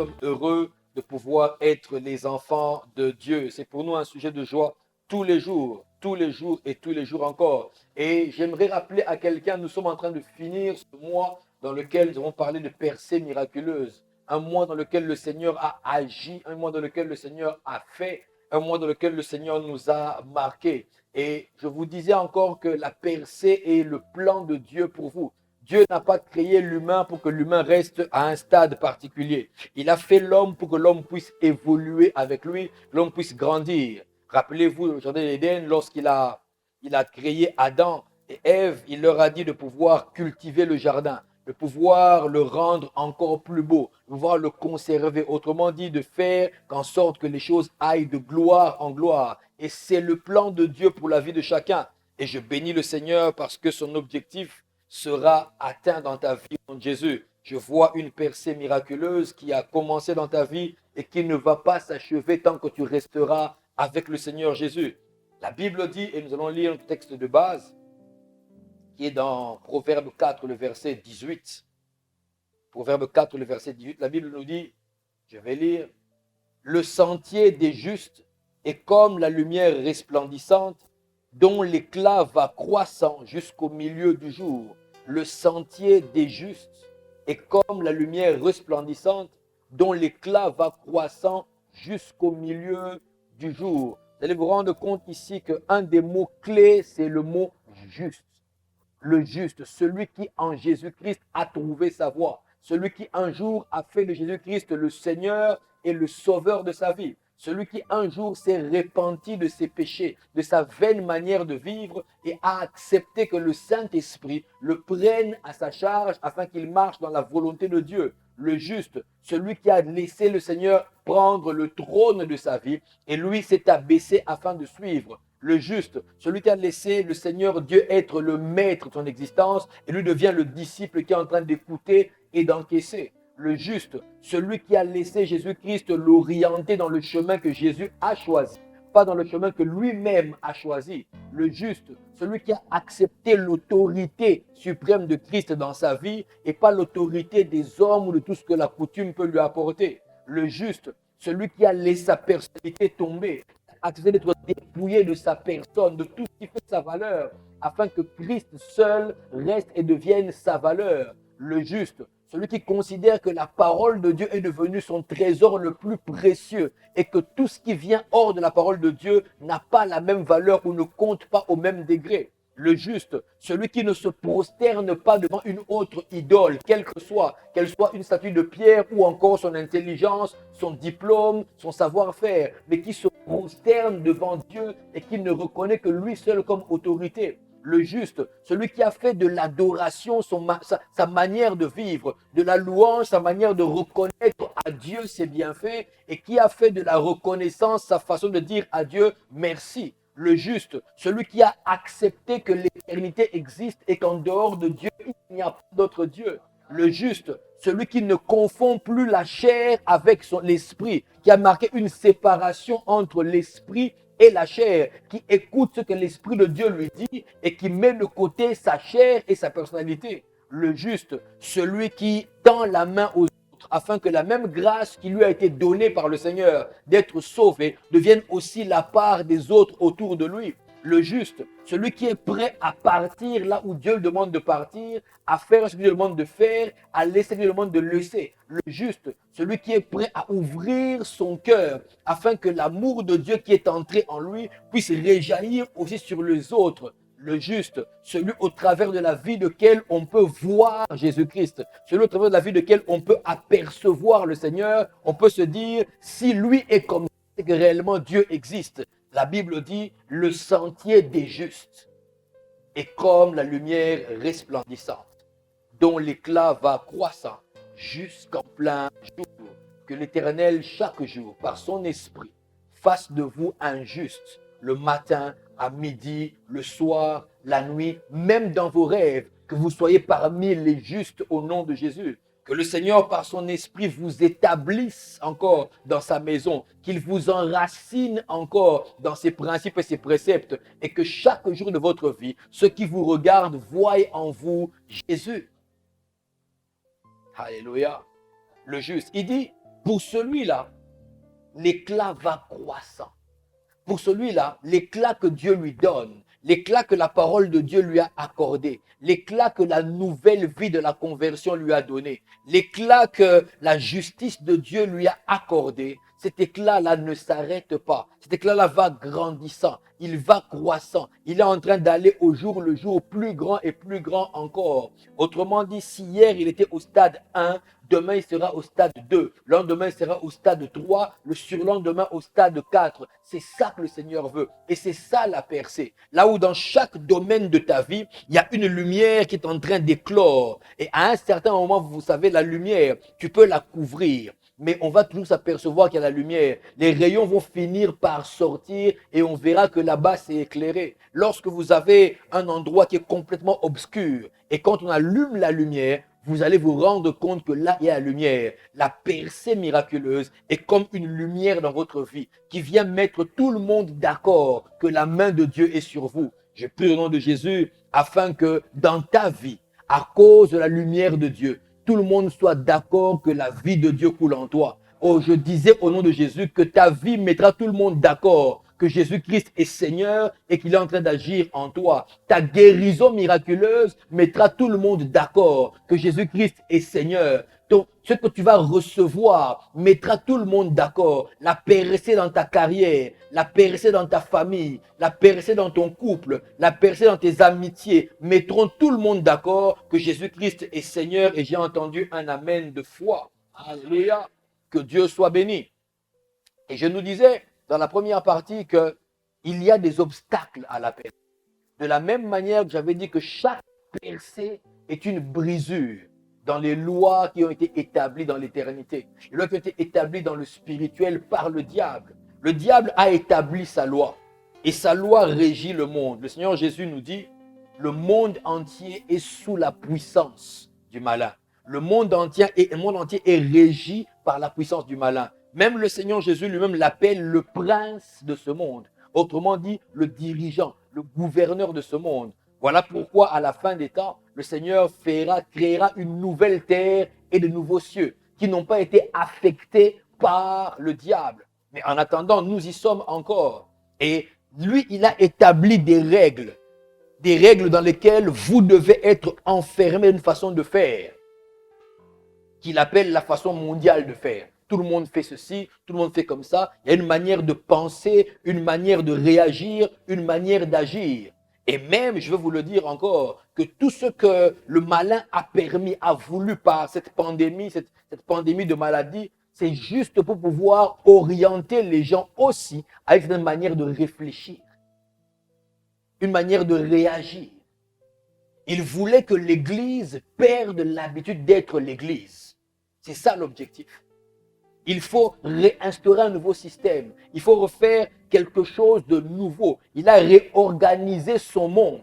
sommes heureux de pouvoir être les enfants de Dieu. C'est pour nous un sujet de joie tous les jours et tous les jours encore. Et j'aimerais rappeler à quelqu'un, nous sommes en train de finir ce mois dans lequel nous avons parlé de percées miraculeuses. Un mois dans lequel le Seigneur a agi, un mois dans lequel le Seigneur a fait, un mois dans lequel le Seigneur nous a marqués. Et je vous disais encore que la percée est le plan de Dieu pour vous. Dieu n'a pas créé l'humain pour que l'humain reste à un stade particulier. Il a fait l'homme pour que l'homme puisse évoluer avec lui, l'homme puisse grandir. Rappelez-vous au jardin d'Éden, lorsqu'il a créé Adam et Ève, il leur a dit de pouvoir cultiver le jardin, de pouvoir le rendre encore plus beau, de pouvoir le conserver. Autrement dit, de faire en sorte que les choses aillent de gloire en gloire. Et c'est le plan de Dieu pour la vie de chacun. Et je bénis le Seigneur parce que son objectif sera atteint dans ta vie, mon Jésus. Je vois une percée miraculeuse qui a commencé dans ta vie et qui ne va pas s'achever tant que tu resteras avec le Seigneur Jésus. La Bible dit, et nous allons lire un texte de base, qui est dans Proverbe 4, le verset 18. Proverbe 4, le verset 18, la Bible nous dit, je vais lire, « Le sentier des justes est comme la lumière resplendissante dont l'éclat va croissant jusqu'au milieu du jour. Le sentier des justes est comme la lumière resplendissante dont l'éclat va croissant jusqu'au milieu du jour. » Vous allez vous rendre compte ici qu'un des mots clés, c'est le mot juste. Le juste, celui qui en Jésus-Christ a trouvé sa voie. Celui qui un jour a fait de Jésus-Christ le Seigneur et le Sauveur de sa vie. Celui qui un jour s'est repenti de ses péchés, de sa vaine manière de vivre et a accepté que le Saint-Esprit le prenne à sa charge afin qu'il marche dans la volonté de Dieu. Le juste, celui qui a laissé le Seigneur prendre le trône de sa vie et lui s'est abaissé afin de suivre. Le juste, celui qui a laissé le Seigneur Dieu être le maître de son existence et lui devient le disciple qui est en train d'écouter et d'encaisser. Le juste, celui qui a laissé Jésus-Christ l'orienter dans le chemin que Jésus a choisi, pas dans le chemin que lui-même a choisi. Le juste, celui qui a accepté l'autorité suprême de Christ dans sa vie et pas l'autorité des hommes ou de tout ce que la coutume peut lui apporter. Le juste, celui qui a laissé sa personnalité tomber, accepté d'être dépouillé de sa personne, de tout ce qui fait sa valeur, afin que Christ seul reste et devienne sa valeur. Le juste, celui qui considère que la parole de Dieu est devenue son trésor le plus précieux et que tout ce qui vient hors de la parole de Dieu n'a pas la même valeur ou ne compte pas au même degré. Le juste, celui qui ne se prosterne pas devant une autre idole, quelle qu'elle soit une statue de pierre ou encore son intelligence, son diplôme, son savoir-faire, mais qui se prosterne devant Dieu et qui ne reconnaît que lui seul comme autorité. Le juste, celui qui a fait de l'adoration sa manière de vivre, de la louange sa manière de reconnaître à Dieu ses bienfaits et qui a fait de la reconnaissance sa façon de dire à Dieu merci. Le juste, celui qui a accepté que l'éternité existe et qu'en dehors de Dieu, il n'y a pas d'autre Dieu. Le juste, celui qui ne confond plus la chair avec l'esprit, qui a marqué une séparation entre l'esprit et la chair, qui écoute ce que l'Esprit de Dieu lui dit et qui met de côté sa chair et sa personnalité. Le juste, celui qui tend la main aux autres afin que la même grâce qui lui a été donnée par le Seigneur d'être sauvé devienne aussi la part des autres autour de lui. Le juste, celui qui est prêt à partir là où Dieu le demande de partir, à faire ce que Dieu le demande de faire, à laisser ce que Dieu le demande de laisser. Le juste, celui qui est prêt à ouvrir son cœur afin que l'amour de Dieu qui est entré en lui puisse réjaillir aussi sur les autres. Le juste, celui au travers de la vie de quel on peut voir Jésus-Christ, celui au travers de la vie de quel on peut apercevoir le Seigneur, on peut se dire, si lui est comme ça, c'est que réellement Dieu existe. La Bible dit, le sentier des justes est comme la lumière resplendissante, dont l'éclat va croissant jusqu'en plein jour. Que l'Éternel, chaque jour, par son esprit, fasse de vous un juste, le matin, à midi, le soir, la nuit, même dans vos rêves, que vous soyez parmi les justes au nom de Jésus. Que le Seigneur, par son esprit, vous établisse encore dans sa maison, qu'il vous enracine encore dans ses principes et ses préceptes, et que chaque jour de votre vie, ceux qui vous regardent voient en vous Jésus. Alléluia. Le juste, il dit, Pour celui-là, l'éclat va croissant. Pour celui-là, l'éclat que Dieu lui donne, l'éclat que la parole de Dieu lui a accordé, l'éclat que la nouvelle vie de la conversion lui a donné, l'éclat que la justice de Dieu lui a accordé, cet éclat-là ne s'arrête pas. Cet éclat-là va grandissant, il va croissant. Il est en train d'aller au jour le jour plus grand et plus grand encore. Autrement dit, si hier il était au stade 1, demain il sera au stade 2, le lendemain il sera au stade 3, le surlendemain au stade 4. C'est ça que le Seigneur veut. Et c'est ça la percée. Là où dans chaque domaine de ta vie, il y a une lumière qui est en train d'éclore. Et à un certain moment, vous savez, la lumière, tu peux la couvrir. Mais on va toujours s'apercevoir qu'il y a la lumière. Les rayons vont finir par sortir et on verra que là-bas c'est éclairé. Lorsque vous avez un endroit qui est complètement obscur et quand on allume la lumière, vous allez vous rendre compte que là, il y a la lumière. La percée miraculeuse est comme une lumière dans votre vie qui vient mettre tout le monde d'accord que la main de Dieu est sur vous. Je prie au nom de Jésus afin que dans ta vie, à cause de la lumière de Dieu, tout le monde soit d'accord que la vie de Dieu coule en toi. Oh, je disais au nom de Jésus que ta vie mettra tout le monde d'accord que Jésus-Christ est Seigneur et qu'il est en train d'agir en toi. Ta guérison miraculeuse mettra tout le monde d'accord que Jésus-Christ est Seigneur. Donc, ce que tu vas recevoir mettra tout le monde d'accord. La percée dans ta carrière, la percée dans ta famille, la percée dans ton couple, la percée dans tes amitiés mettront tout le monde d'accord que Jésus-Christ est Seigneur. Et j'ai entendu un amen de foi. Alléluia. Que Dieu soit béni. Et je nous disais dans la première partie qu'il y a des obstacles à la percée. De la même manière que j'avais dit que chaque percée est une brisure dans les lois qui ont été établies dans l'éternité. Les lois qui ont été établies dans le spirituel par le diable. Le diable a établi sa loi. Et sa loi régit le monde. Le Seigneur Jésus nous dit, le monde entier est sous la puissance du malin. Le monde entier est régi par la puissance du malin. Même le Seigneur Jésus lui-même l'appelle le prince de ce monde. Autrement dit, le dirigeant, le gouverneur de ce monde. Voilà pourquoi, à la fin des temps, le Seigneur créera une nouvelle terre et de nouveaux cieux qui n'ont pas été affectés par le diable. Mais en attendant, nous y sommes encore. Et lui, il a établi des règles dans lesquelles vous devez être enfermés d'une façon de faire, qu'il appelle la façon mondiale de faire. Tout le monde fait ceci, tout le monde fait comme ça. Il y a une manière de penser, une manière de réagir, une manière d'agir. Et même, je vais vous le dire encore, que tout ce que le malin a permis, a voulu par cette pandémie de maladie, c'est juste pour pouvoir orienter les gens aussi avec une manière de réfléchir, une manière de réagir. Il voulait que l'Église perde l'habitude d'être l'Église. C'est ça l'objectif. Il faut réinstaurer un nouveau système. Il faut refaire quelque chose de nouveau. Il a réorganisé son monde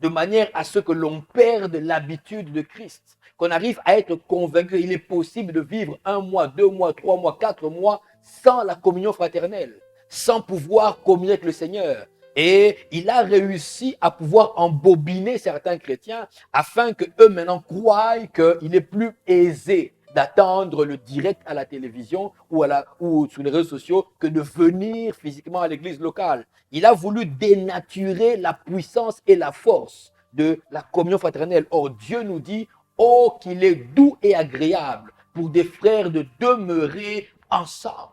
de manière à ce que l'on perde l'habitude de Christ. Qu'on arrive à être convaincu qu'il est possible de vivre 1 mois, 2 mois, 3 mois, 4 mois sans la communion fraternelle, sans pouvoir communier avec le Seigneur. Et il a réussi à pouvoir embobiner certains chrétiens afin qu'eux maintenant croient qu'il est plus aisé d'attendre le direct à la télévision ou sur les réseaux sociaux que de venir physiquement à l'église locale. Il a voulu dénaturer la puissance et la force de la communion fraternelle. Or, Dieu nous dit, oh, qu'il est doux et agréable pour des frères de demeurer ensemble.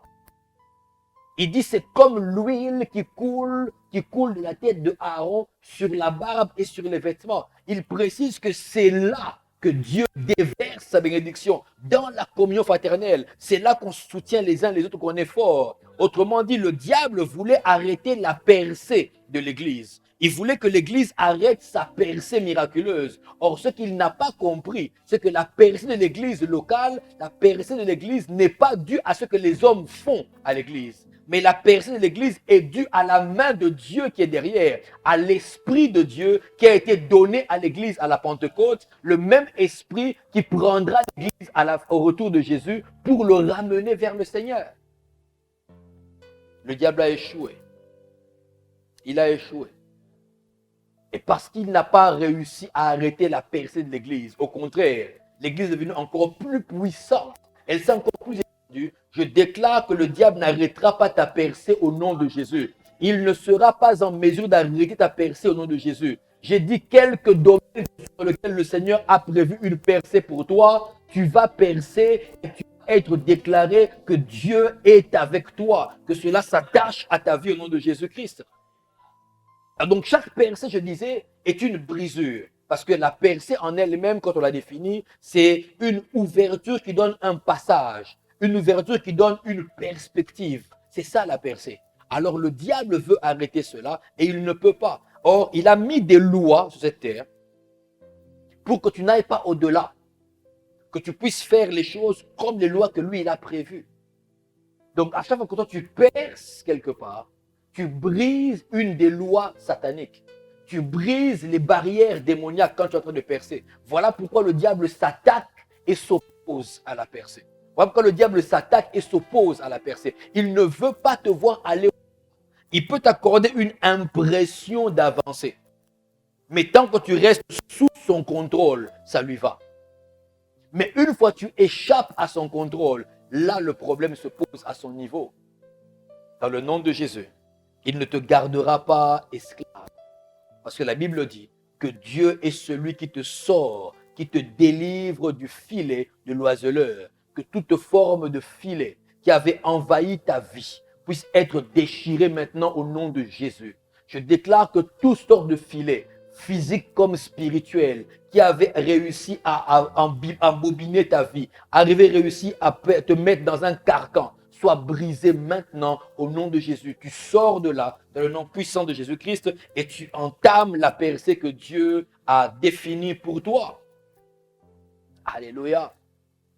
Il dit, c'est comme l'huile qui coule de la tête de Aaron sur la barbe et sur les vêtements. Il précise que c'est là que Dieu déverse sa bénédiction dans la communion fraternelle. C'est là qu'on se soutient les uns les autres, qu'on est fort. Autrement dit, le diable voulait arrêter la percée de l'Église. Il voulait que l'Église arrête sa percée miraculeuse. Or, ce qu'il n'a pas compris, c'est que la percée de l'Église locale, la percée de l'Église n'est pas due à ce que les hommes font à l'Église. Mais la percée de l'Église est due à la main de Dieu qui est derrière, à l'Esprit de Dieu qui a été donné à l'Église à la Pentecôte, le même Esprit qui prendra l'Église au retour de Jésus pour le ramener vers le Seigneur. Le diable a échoué. Il a échoué. Et parce qu'il n'a pas réussi à arrêter la percée de l'Église, au contraire, l'Église est devenue encore plus puissante. Elle s'est encore plus étendue. entendu, je déclare que le diable n'arrêtera pas ta percée au nom de Jésus. Il ne sera pas en mesure d'arrêter ta percée au nom de Jésus. J'ai dit quelques domaines sur lesquels le Seigneur a prévu une percée pour toi. Tu vas percer et tu vas être déclaré que Dieu est avec toi, que cela s'attache à ta vie au nom de Jésus-Christ. Donc chaque percée, je disais, est une brisure. Parce que la percée en elle-même, quand on la définit, c'est une ouverture qui donne un passage, une ouverture qui donne une perspective. C'est ça la percée. Alors le diable veut arrêter cela et il ne peut pas. Or, il a mis des lois sur cette terre pour que tu n'ailles pas au-delà, que tu puisses faire les choses comme les lois que lui, il a prévues. Donc à chaque fois que toi tu perces quelque part, tu brises une des lois sataniques. Tu brises les barrières démoniaques quand tu es en train de percer. Voilà pourquoi le diable s'attaque et s'oppose à la percée. Voilà pourquoi le diable s'attaque et s'oppose à la percée. Il ne veut pas te voir aller. Il peut t'accorder une impression d'avancer. Mais tant que tu restes sous son contrôle, ça lui va. Mais une fois que tu échappes à son contrôle, là le problème se pose à son niveau. Dans le nom de Jésus, il ne te gardera pas esclave. Parce que la Bible dit que Dieu est celui qui te sort, qui te délivre du filet de l'oiseleur. Que toute forme de filet qui avait envahi ta vie puisse être déchirée maintenant au nom de Jésus. Je déclare que toute sorte de filet, physique comme spirituel, qui avait réussi à embobiner ta vie, réussi à te mettre dans un carcan, soit brisé maintenant au nom de Jésus. Tu sors de là, dans le nom puissant de Jésus-Christ, et tu entames la percée que Dieu a définie pour toi. Alléluia.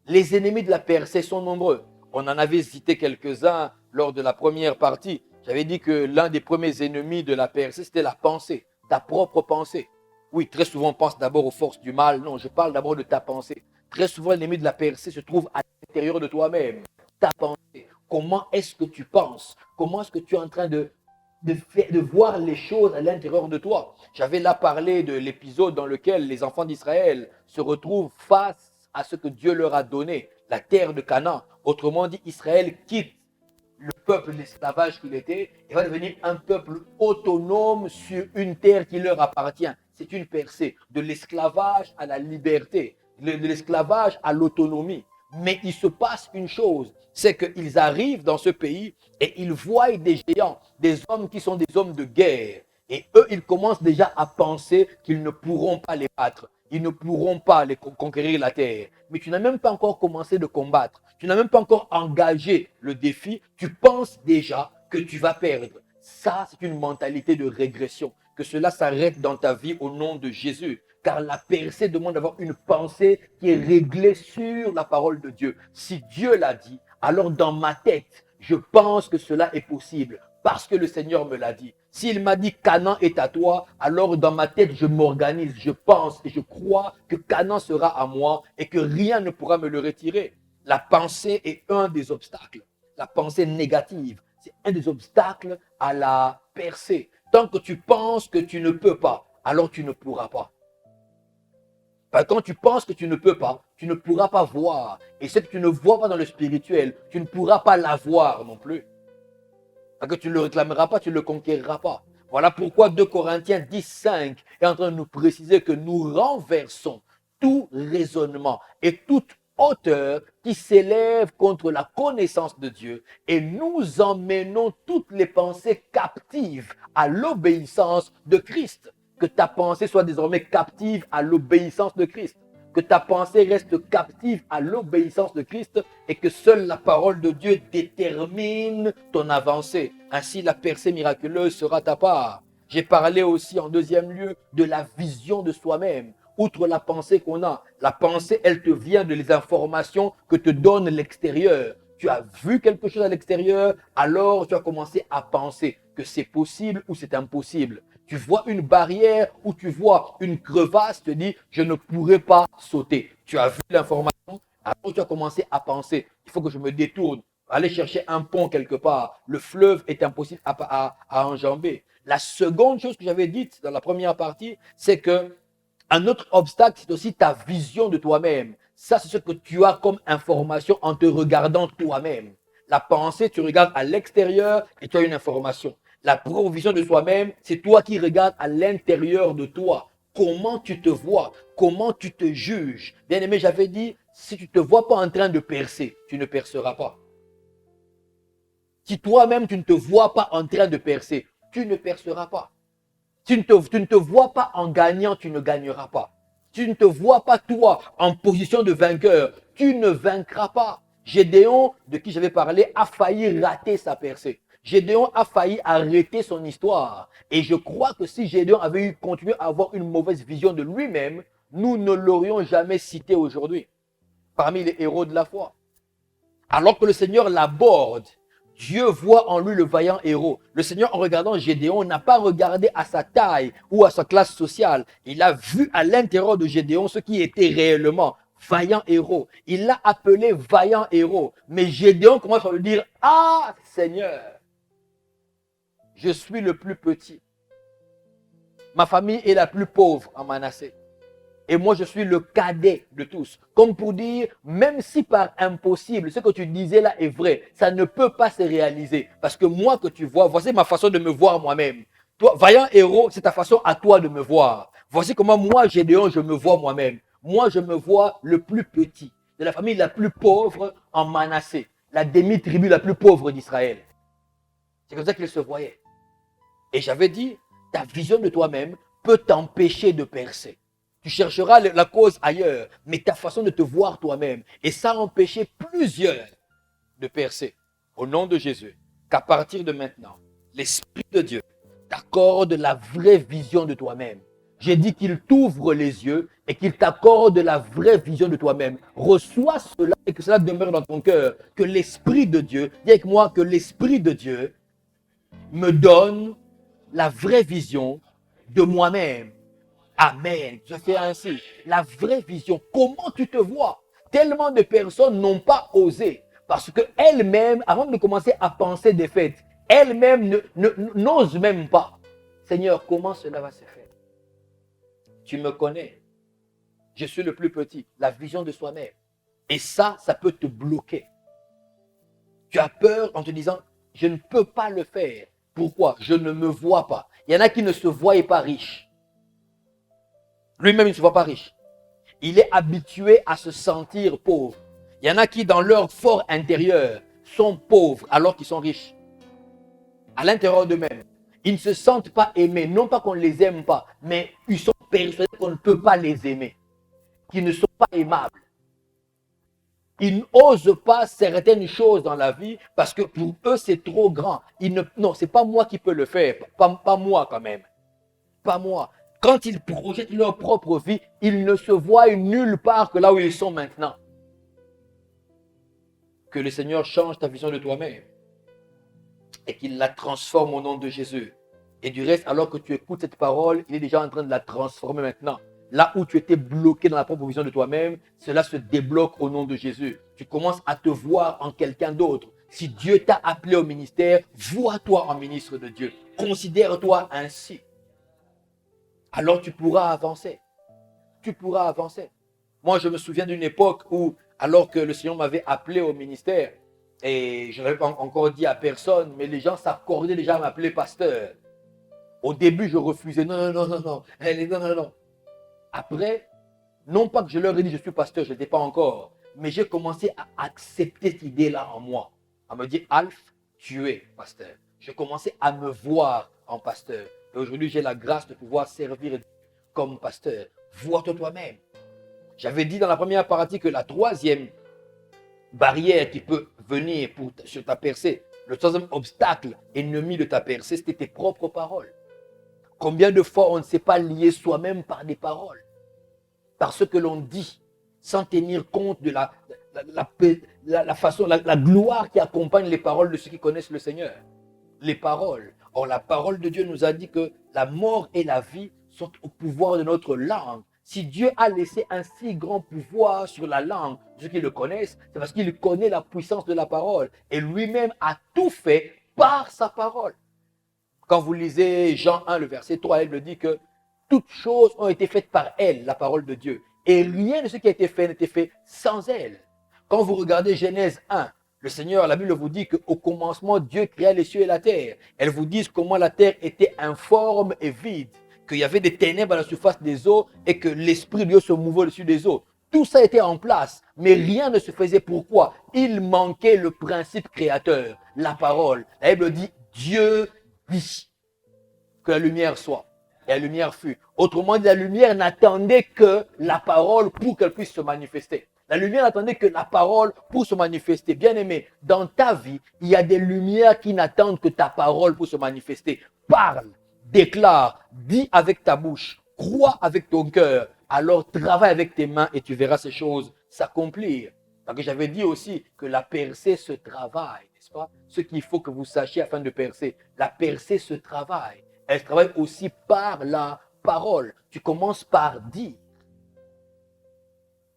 Les ennemis de la percée sont nombreux. On en avait cité quelques-uns lors de la première partie. J'avais dit que l'un des premiers ennemis de la percée, c'était la pensée, ta propre pensée. Oui, très souvent on pense d'abord aux forces du mal. Non, je parle d'abord de ta pensée. Très souvent l'ennemi de la percée se trouve à l'intérieur de toi-même. Ta pensée. Comment est-ce que tu penses? Comment est-ce que tu es en train de voir les choses à l'intérieur de toi? J'avais là parlé de l'épisode dans lequel les enfants d'Israël se retrouvent face à ce que Dieu leur a donné, la terre de Canaan. Autrement dit, Israël quitte le peuple d'esclavage qu'il était et va devenir un peuple autonome sur une terre qui leur appartient. C'est une percée de l'esclavage à la liberté, de l'esclavage à l'autonomie. Mais il se passe une chose, c'est qu'ils arrivent dans ce pays et ils voient des géants, des hommes qui sont des hommes de guerre. Et eux, ils commencent déjà à penser qu'ils ne pourront pas les battre. Ils ne pourront pas conquérir la terre. Mais tu n'as même pas encore commencé de combattre. Tu n'as même pas encore engagé le défi. Tu penses déjà que tu vas perdre. Ça, c'est une mentalité de régression. Que cela s'arrête dans ta vie au nom de Jésus. Car la percée demande d'avoir une pensée qui est réglée sur la parole de Dieu. Si Dieu l'a dit, alors dans ma tête, je pense que cela est possible. Parce que le Seigneur me l'a dit. S'il m'a dit Canaan est à toi, alors dans ma tête, je m'organise, je pense et je crois que Canaan sera à moi et que rien ne pourra me le retirer. La pensée est un des obstacles. La pensée négative, c'est un des obstacles à la percée. Tant que tu penses que tu ne peux pas, alors tu ne pourras pas. Quand tu penses que tu ne peux pas, tu ne pourras pas voir. Et ce que tu ne vois pas dans le spirituel, tu ne pourras pas l'avoir non plus. Parce que tu ne le réclameras pas, tu ne le conquériras pas. Voilà pourquoi 2 Corinthiens 10,5 est en train de nous préciser que nous renversons tout raisonnement et toute hauteur qui s'élève contre la connaissance de Dieu et nous emmenons toutes les pensées captives à l'obéissance de Christ. Que ta pensée soit désormais captive à l'obéissance de Christ. Que ta pensée reste captive à l'obéissance de Christ et que seule la parole de Dieu détermine ton avancée. Ainsi, la percée miraculeuse sera ta part. J'ai parlé aussi en deuxième lieu de la vision de soi-même. Outre la pensée qu'on a, la pensée, elle te vient de les informations que te donne l'extérieur. Tu as vu quelque chose à l'extérieur, alors tu as commencé à penser que c'est possible ou c'est impossible. Tu vois une barrière ou tu vois une crevasse, tu te dis, je ne pourrai pas sauter. Tu as vu l'information, alors tu as commencé à penser, il faut que je me détourne, aller chercher un pont quelque part. Le fleuve est impossible à enjamber. La seconde chose que j'avais dite dans la première partie, c'est que un autre obstacle, c'est aussi ta vision de toi-même. Ça, c'est ce que tu as comme information en te regardant toi-même. La pensée, tu regardes à l'extérieur et tu as une information. La provision de soi-même, c'est toi qui regardes à l'intérieur de toi. Comment tu te vois, comment tu te juges. Bien aimé, j'avais dit, si tu ne te vois pas en train de percer, tu ne perceras pas. Si toi-même, tu ne te vois pas en train de percer, tu ne perceras pas. Tu ne te vois pas en gagnant, tu ne gagneras pas. Tu ne te vois pas toi en position de vainqueur, tu ne vaincras pas. Gédéon, de qui j'avais parlé, a failli rater sa percée. Gédéon a failli arrêter son histoire. Et je crois que si Gédéon avait eu continué à avoir une mauvaise vision de lui-même, nous ne l'aurions jamais cité aujourd'hui parmi les héros de la foi. Alors que le Seigneur l'aborde, Dieu voit en lui le vaillant héros. Le Seigneur, en regardant Gédéon, n'a pas regardé à sa taille ou à sa classe sociale. Il a vu à l'intérieur de Gédéon ce qui était réellement vaillant héros. Il l'a appelé vaillant héros. Mais Gédéon commence à lui dire, ah Seigneur, je suis le plus petit. Ma famille est la plus pauvre en Manassé. Et moi, je suis le cadet de tous. Comme pour dire, même si par impossible, ce que tu disais là est vrai, ça ne peut pas se réaliser. Parce que moi que tu vois, voici ma façon de me voir moi-même. Toi, vaillant héros, c'est ta façon à toi de me voir. Voici comment moi, Gédéon, je me vois moi-même. Moi, je me vois le plus petit, de la famille la plus pauvre en Manassé, la demi-tribu la plus pauvre d'Israël. C'est comme ça qu'il se voyait. Et j'avais dit, ta vision de toi-même peut t'empêcher de percer. Tu chercheras la cause ailleurs, mais ta façon de te voir toi-même. Et ça a empêché plusieurs de percer. Au nom de Jésus, qu'à partir de maintenant, l'Esprit de Dieu t'accorde la vraie vision de toi-même. J'ai dit qu'il t'ouvre les yeux et qu'il t'accorde la vraie vision de toi-même. Reçois cela et que cela demeure dans ton cœur. Que l'Esprit de Dieu, dis avec moi, que l'Esprit de Dieu me donne la vraie vision de moi-même. Amen. Je fais ainsi. La vraie vision. Comment tu te vois? Tellement de personnes n'ont pas osé. Parce qu'elles-mêmes, avant de commencer à penser des faits, elles-mêmes n'osent même pas. Seigneur, comment cela va se faire? Tu me connais. Je suis le plus petit. La vision de soi-même. Et ça peut te bloquer. Tu as peur en te disant, je ne peux pas le faire. Pourquoi? Je ne me vois pas. Il y en a qui ne se voient pas riches. Lui-même, il ne se voit pas riche. Il est habitué à se sentir pauvre. Il y en a qui, dans leur fort intérieur, sont pauvres alors qu'ils sont riches. À l'intérieur d'eux-mêmes. Ils ne se sentent pas aimés. Non pas qu'on ne les aime pas, mais ils sont persuadés qu'on ne peut pas les aimer. Qu'ils ne sont pas aimables. Ils n'osent pas certaines choses dans la vie parce que pour eux, c'est trop grand. Non, ce n'est pas moi qui peux le faire. Pas moi quand même. Pas moi. Quand ils projettent leur propre vie, ils ne se voient nulle part que là où ils sont maintenant. Que le Seigneur change ta vision de toi-même et qu'il la transforme au nom de Jésus. Et du reste, alors que tu écoutes cette parole, il est déjà en train de la transformer maintenant. Là où tu étais bloqué dans la propre vision de toi-même, cela se débloque au nom de Jésus. Tu commences à te voir en quelqu'un d'autre. Si Dieu t'a appelé au ministère, vois-toi en ministre de Dieu. Considère-toi ainsi. Alors tu pourras avancer. Tu pourras avancer. Moi, je me souviens d'une époque où, alors que le Seigneur m'avait appelé au ministère, et je n'avais pas encore dit à personne, mais les gens s'accordaient déjà à m'appeler pasteur. Au début, je refusais. Non, non, non, non, non, non, non. Après, non pas que je leur ai dit je suis pasteur, je n'étais pas encore, mais j'ai commencé à accepter cette idée-là en moi. À me dire, Alph, tu es pasteur. Je commençais à me voir en pasteur. Et aujourd'hui, j'ai la grâce de pouvoir servir comme pasteur. Vois-toi toi-même. J'avais dit dans la première partie que la troisième barrière qui peut venir sur ta percée, le troisième obstacle ennemi de ta percée, c'était tes propres paroles. Combien de fois on ne s'est pas lié soi-même par des paroles, par ce que l'on dit, sans tenir compte de la façon, la gloire qui accompagne les paroles de ceux qui connaissent le Seigneur. Les paroles. Or, la parole de Dieu nous a dit que la mort et la vie sont au pouvoir de notre langue. Si Dieu a laissé un si grand pouvoir sur la langue de ceux qui le connaissent, c'est parce qu'il connaît la puissance de la parole. Et lui-même a tout fait par sa parole. Quand vous lisez Jean 1, le verset 3, elle le dit que toutes choses ont été faites par elle, la parole de Dieu. Et rien de ce qui a été fait n'était fait sans elle. Quand vous regardez Genèse 1, le Seigneur, la Bible vous dit qu'au commencement, Dieu créa les cieux et la terre. Elle vous dit comment la terre était informe et vide, qu'il y avait des ténèbres à la surface des eaux et que l'Esprit de Dieu se mouvait au-dessus des eaux. Tout ça était en place, mais rien ne se faisait. Pourquoi? Il manquait le principe créateur, la parole. La Bible dit, Dieu dit que la lumière soit. Et la lumière fut. Autrement dit, la lumière n'attendait que la parole pour qu'elle puisse se manifester. La lumière n'attendait que la parole pour se manifester. Bien-aimé, dans ta vie, il y a des lumières qui n'attendent que ta parole pour se manifester. Parle, déclare, dis avec ta bouche, crois avec ton cœur. Alors travaille avec tes mains et tu verras ces choses s'accomplir. Parce que j'avais dit aussi que la percée se travaille, n'est-ce pas? Ce qu'il faut que vous sachiez afin de percer. La percée se travaille. Elle travaille aussi par la parole. Tu commences par dire.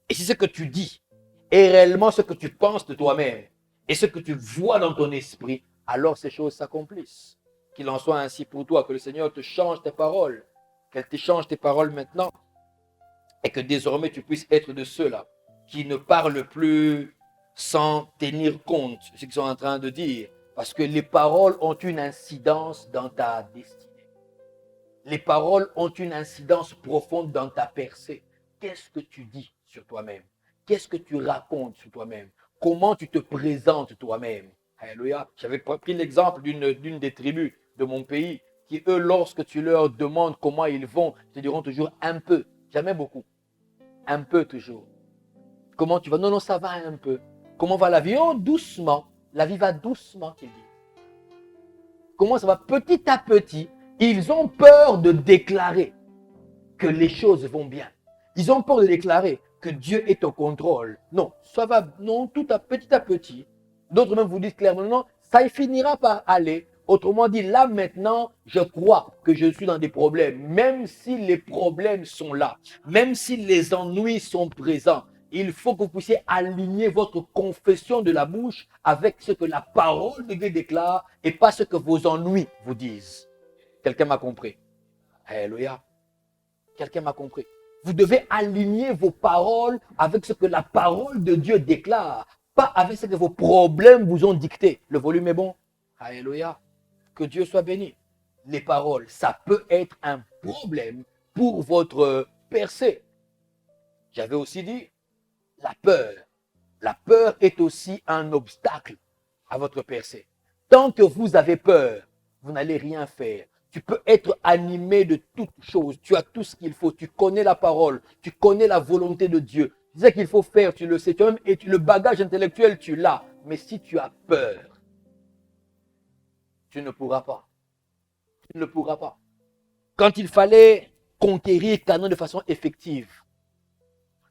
Et si ce que tu dis est réellement ce que tu penses de toi-même et ce que tu vois dans ton esprit, alors ces choses s'accomplissent. Qu'il en soit ainsi pour toi, que le Seigneur te change tes paroles, qu'elle te change tes paroles maintenant et que désormais tu puisses être de ceux-là qui ne parlent plus sans tenir compte de ce qu'ils sont en train de dire. Parce que les paroles ont une incidence dans ta destinée. Les paroles ont une incidence profonde dans ta percée. Qu'est-ce que tu dis sur toi-même? Qu'est-ce que tu racontes sur toi-même? Comment tu te présentes toi-même? Alléluia. J'avais pris l'exemple d'une des tribus de mon pays qui, eux, lorsque tu leur demandes comment ils vont, te diront toujours un peu, jamais beaucoup. Un peu toujours. Comment tu vas? Non, non, ça va un peu. Comment va la vie? Oh, doucement. La vie va doucement, qu'il dit. Comment ça va? Petit à petit. Ils ont peur de déclarer que les choses vont bien. Ils ont peur de déclarer que Dieu est au contrôle. Non, ça va, non, petit à petit. D'autres même vous disent clairement, non, ça finira par aller. Autrement dit, là maintenant, je crois que je suis dans des problèmes. Même si les problèmes sont là, même si les ennuis sont présents, il faut que vous puissiez aligner votre confession de la bouche avec ce que la parole de Dieu déclare et pas ce que vos ennuis vous disent. Quelqu'un m'a compris? Alléluia. Quelqu'un m'a compris? Vous devez aligner vos paroles avec ce que la parole de Dieu déclare, pas avec ce que vos problèmes vous ont dicté. Le volume est bon? Alléluia. Que Dieu soit béni. Les paroles, ça peut être un problème pour votre percée. J'avais aussi dit, la peur. La peur est aussi un obstacle à votre percée. Tant que vous avez peur, vous n'allez rien faire. Tu peux être animé de toutes choses. Tu as tout ce qu'il faut. Tu connais la parole. Tu connais la volonté de Dieu. Tu sais qu'il faut faire, tu le sais toi-même. Et le bagage intellectuel, tu l'as. Mais si tu as peur, tu ne pourras pas. Tu ne pourras pas. Quand il fallait conquérir Canaan de façon effective,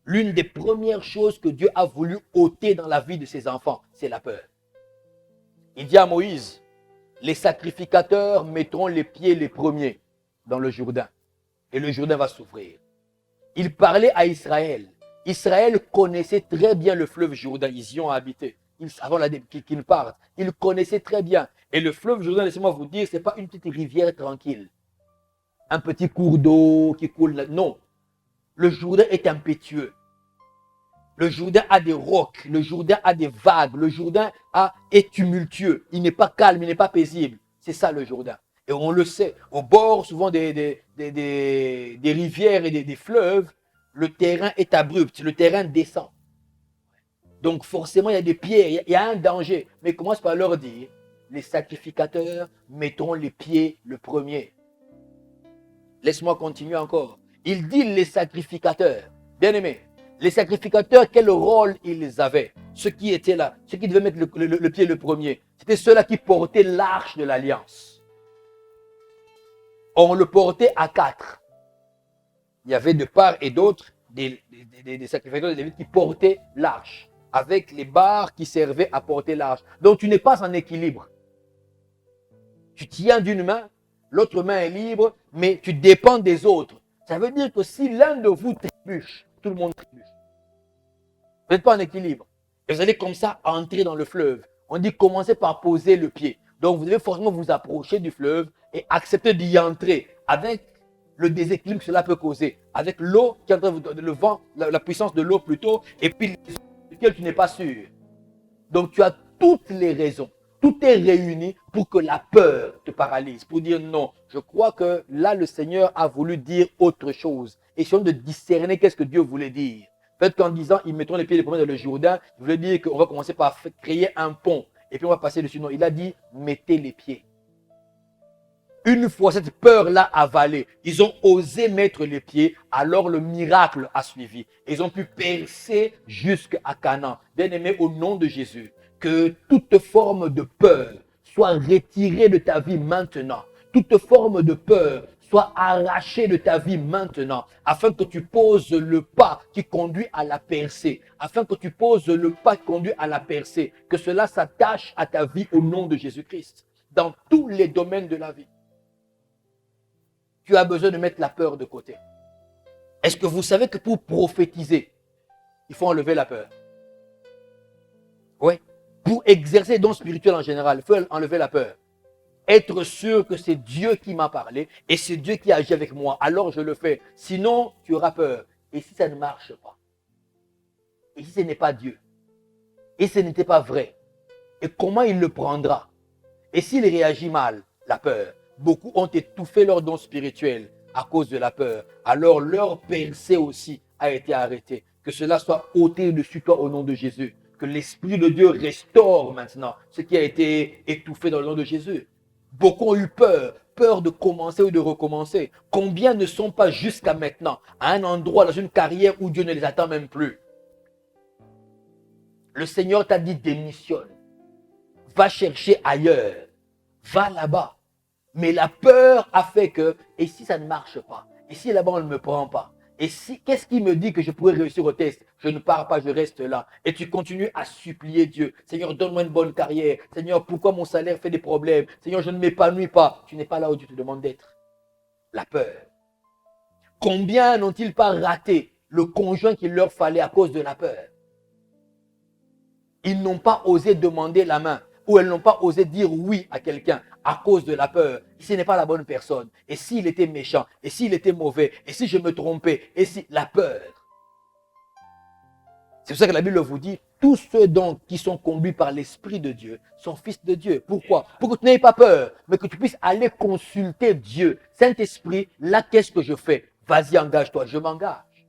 l'une des premières choses que Dieu a voulu ôter dans la vie de ses enfants, c'est la peur. Il dit à Moïse, les sacrificateurs mettront les pieds les premiers dans le Jourdain et le Jourdain va souffrir. Il parlait à Israël. Israël connaissait très bien le fleuve Jourdain, ils y ont habité. Avant qu'ils partent, ils connaissaient très bien. Et le fleuve Jourdain, laissez-moi vous dire, ce n'est pas une petite rivière tranquille. Un petit cours d'eau qui coule là. Non. Le Jourdain est impétueux. Le Jourdain a des rocs, le Jourdain a des vagues, le Jourdain est tumultueux. Il n'est pas calme, il n'est pas paisible. C'est ça le Jourdain. Et on le sait, au bord souvent des rivières et des fleuves, le terrain est abrupt, le terrain descend. Donc forcément, il y a des pierres, il y a un danger. Mais commence par leur dire, les sacrificateurs mettront les pieds le premier. Laisse-moi continuer encore. Il dit les sacrificateurs. Bien aimés, les sacrificateurs, quel rôle ils avaient? Ceux qui étaient là, ceux qui devaient mettre le pied le premier, c'était ceux-là qui portaient l'arche de l'alliance. On le portait à 4. Il y avait de part et d'autre des sacrificateurs qui portaient l'arche, avec les barres qui servaient à porter l'arche. Donc tu n'es pas en équilibre. Tu tiens d'une main, l'autre main est libre, mais tu dépends des autres. Ça veut dire que si l'un de vous trébuche, tout le monde trébuche. Vous n'êtes pas en équilibre. Et vous allez comme ça entrer dans le fleuve. On dit commencez par poser le pied. Donc vous devez forcément vous approcher du fleuve et accepter d'y entrer avec le déséquilibre que cela peut causer. Avec l'eau, le vent, la puissance de l'eau plutôt, et puis lequel tu n'es pas sûr. Donc tu as toutes les raisons. Tout est réuni pour que la peur te paralyse, pour dire non. Je crois que là, le Seigneur a voulu dire autre chose. Essayons de discerner qu'est-ce que Dieu voulait dire. Peut-être qu'en disant, ils mettront les pieds les premiers dans le Jourdain, il voulait dire qu'on va commencer par créer un pont. Et puis on va passer dessus. Non, il a dit, mettez les pieds. Une fois cette peur-là avalée, ils ont osé mettre les pieds, alors le miracle a suivi. Ils ont pu percer jusqu'à Canaan. Bien-aimé, au nom de Jésus, que toute forme de peur soit retirée de ta vie maintenant. Toute forme de peur soit arrachée de ta vie maintenant, afin que tu poses le pas qui conduit à la percée, afin que tu poses le pas qui conduit à la percée, que cela s'attache à ta vie au nom de Jésus-Christ, dans tous les domaines de la vie. Tu as besoin de mettre la peur de côté. Est-ce que vous savez que pour prophétiser, il faut enlever la peur? Oui. Pour exercer les dons spirituels en général, il faut enlever la peur. Être sûr que c'est Dieu qui m'a parlé et c'est Dieu qui agit avec moi. Alors je le fais. Sinon, tu auras peur. Et si ça ne marche pas? Et si ce n'est pas Dieu? Et ce n'était pas vrai? Et comment il le prendra? Et s'il réagit mal? La peur. Beaucoup ont étouffé leurs dons spirituels à cause de la peur. Alors leur percée aussi a été arrêtée. Que cela soit ôté dessus toi au nom de Jésus. Que l'Esprit de Dieu restaure maintenant ce qui a été étouffé dans le nom de Jésus. Beaucoup ont eu peur, peur de commencer ou de recommencer. Combien ne sont pas jusqu'à maintenant à un endroit dans une carrière où Dieu ne les attend même plus? Le Seigneur t'a dit démissionne. Va chercher ailleurs. Va là-bas. Mais la peur a fait que, et si ça ne marche pas? Et si là-bas on ne me prend pas? Et si, qu'est-ce qui me dit que je pourrais réussir au test? Je ne pars pas, je reste là. Et tu continues à supplier Dieu. Seigneur, donne-moi une bonne carrière. Seigneur, pourquoi mon salaire fait des problèmes? Seigneur, je ne m'épanouis pas. Tu n'es pas là où Dieu te demande d'être. La peur. Combien n'ont-ils pas raté le conjoint qu'il leur fallait à cause de la peur? Ils n'ont pas osé demander la main. Ou elles n'ont pas osé dire oui à quelqu'un à cause de la peur. Ce n'est pas la bonne personne. Et s'il était méchant? Et s'il était mauvais? Et si je me trompais? Et si la peur? C'est pour ça que la Bible vous dit, tous ceux donc qui sont conduits par l'Esprit de Dieu sont fils de Dieu. Pourquoi? Pour que tu n'aies pas peur, mais que tu puisses aller consulter Dieu. Saint-Esprit, là, qu'est-ce que je fais? Vas-y, engage-toi. Je m'engage.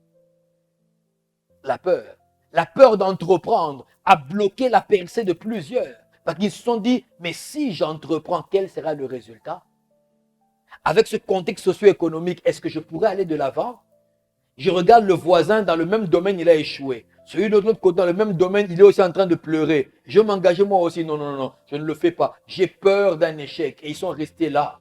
La peur. La peur d'entreprendre a bloqué la percée de plusieurs. Parce qu'ils se sont dit, mais si j'entreprends, quel sera le résultat? Avec ce contexte socio-économique, est-ce que je pourrais aller de l'avant? Je regarde le voisin, dans le même domaine, il a échoué. Celui de l'autre côté, dans le même domaine, il est aussi en train de pleurer. Je vais m'engager moi aussi. Non, non, non, je ne le fais pas. J'ai peur d'un échec. Et ils sont restés là.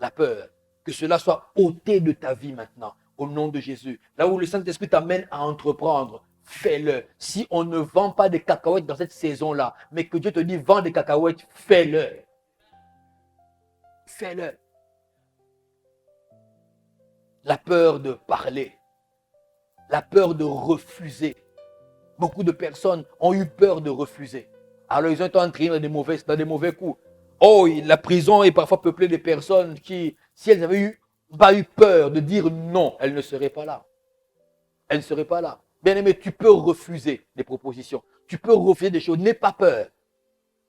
La peur. Que cela soit ôté de ta vie maintenant, au nom de Jésus. Là où le Saint-Esprit t'amène à entreprendre, fais-le. Si on ne vend pas des cacahuètes dans cette saison-là, mais que Dieu te dit, vends des cacahuètes, fais-le. Fais-le. La peur de parler. La peur de refuser. Beaucoup de personnes ont eu peur de refuser. Alors ils ont été entraînés dans des mauvais coups. Oh, la prison est parfois peuplée de personnes qui, si elles n'avaient pas eu peur de dire non, elles ne seraient pas là. Elles ne seraient pas là. Bien aimé, tu peux refuser des propositions. Tu peux refuser des choses. N'aie pas peur.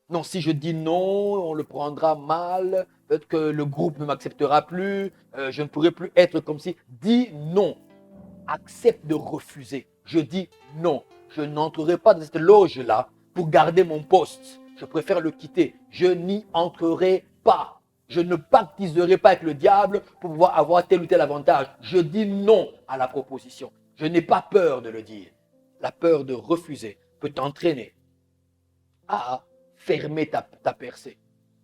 Non, si je dis non, on le prendra mal. Peut-être que le groupe ne m'acceptera plus. Je ne pourrai plus être comme si. Dis non. Accepte de refuser. Je dis non. Je n'entrerai pas dans cette loge-là pour garder mon poste. Je préfère le quitter. Je n'y entrerai pas. Je ne pactiserai pas avec le diable pour pouvoir avoir tel ou tel avantage. Je dis non à la proposition. Je n'ai pas peur de le dire. La peur de refuser peut t'entraîner à fermer ta percée,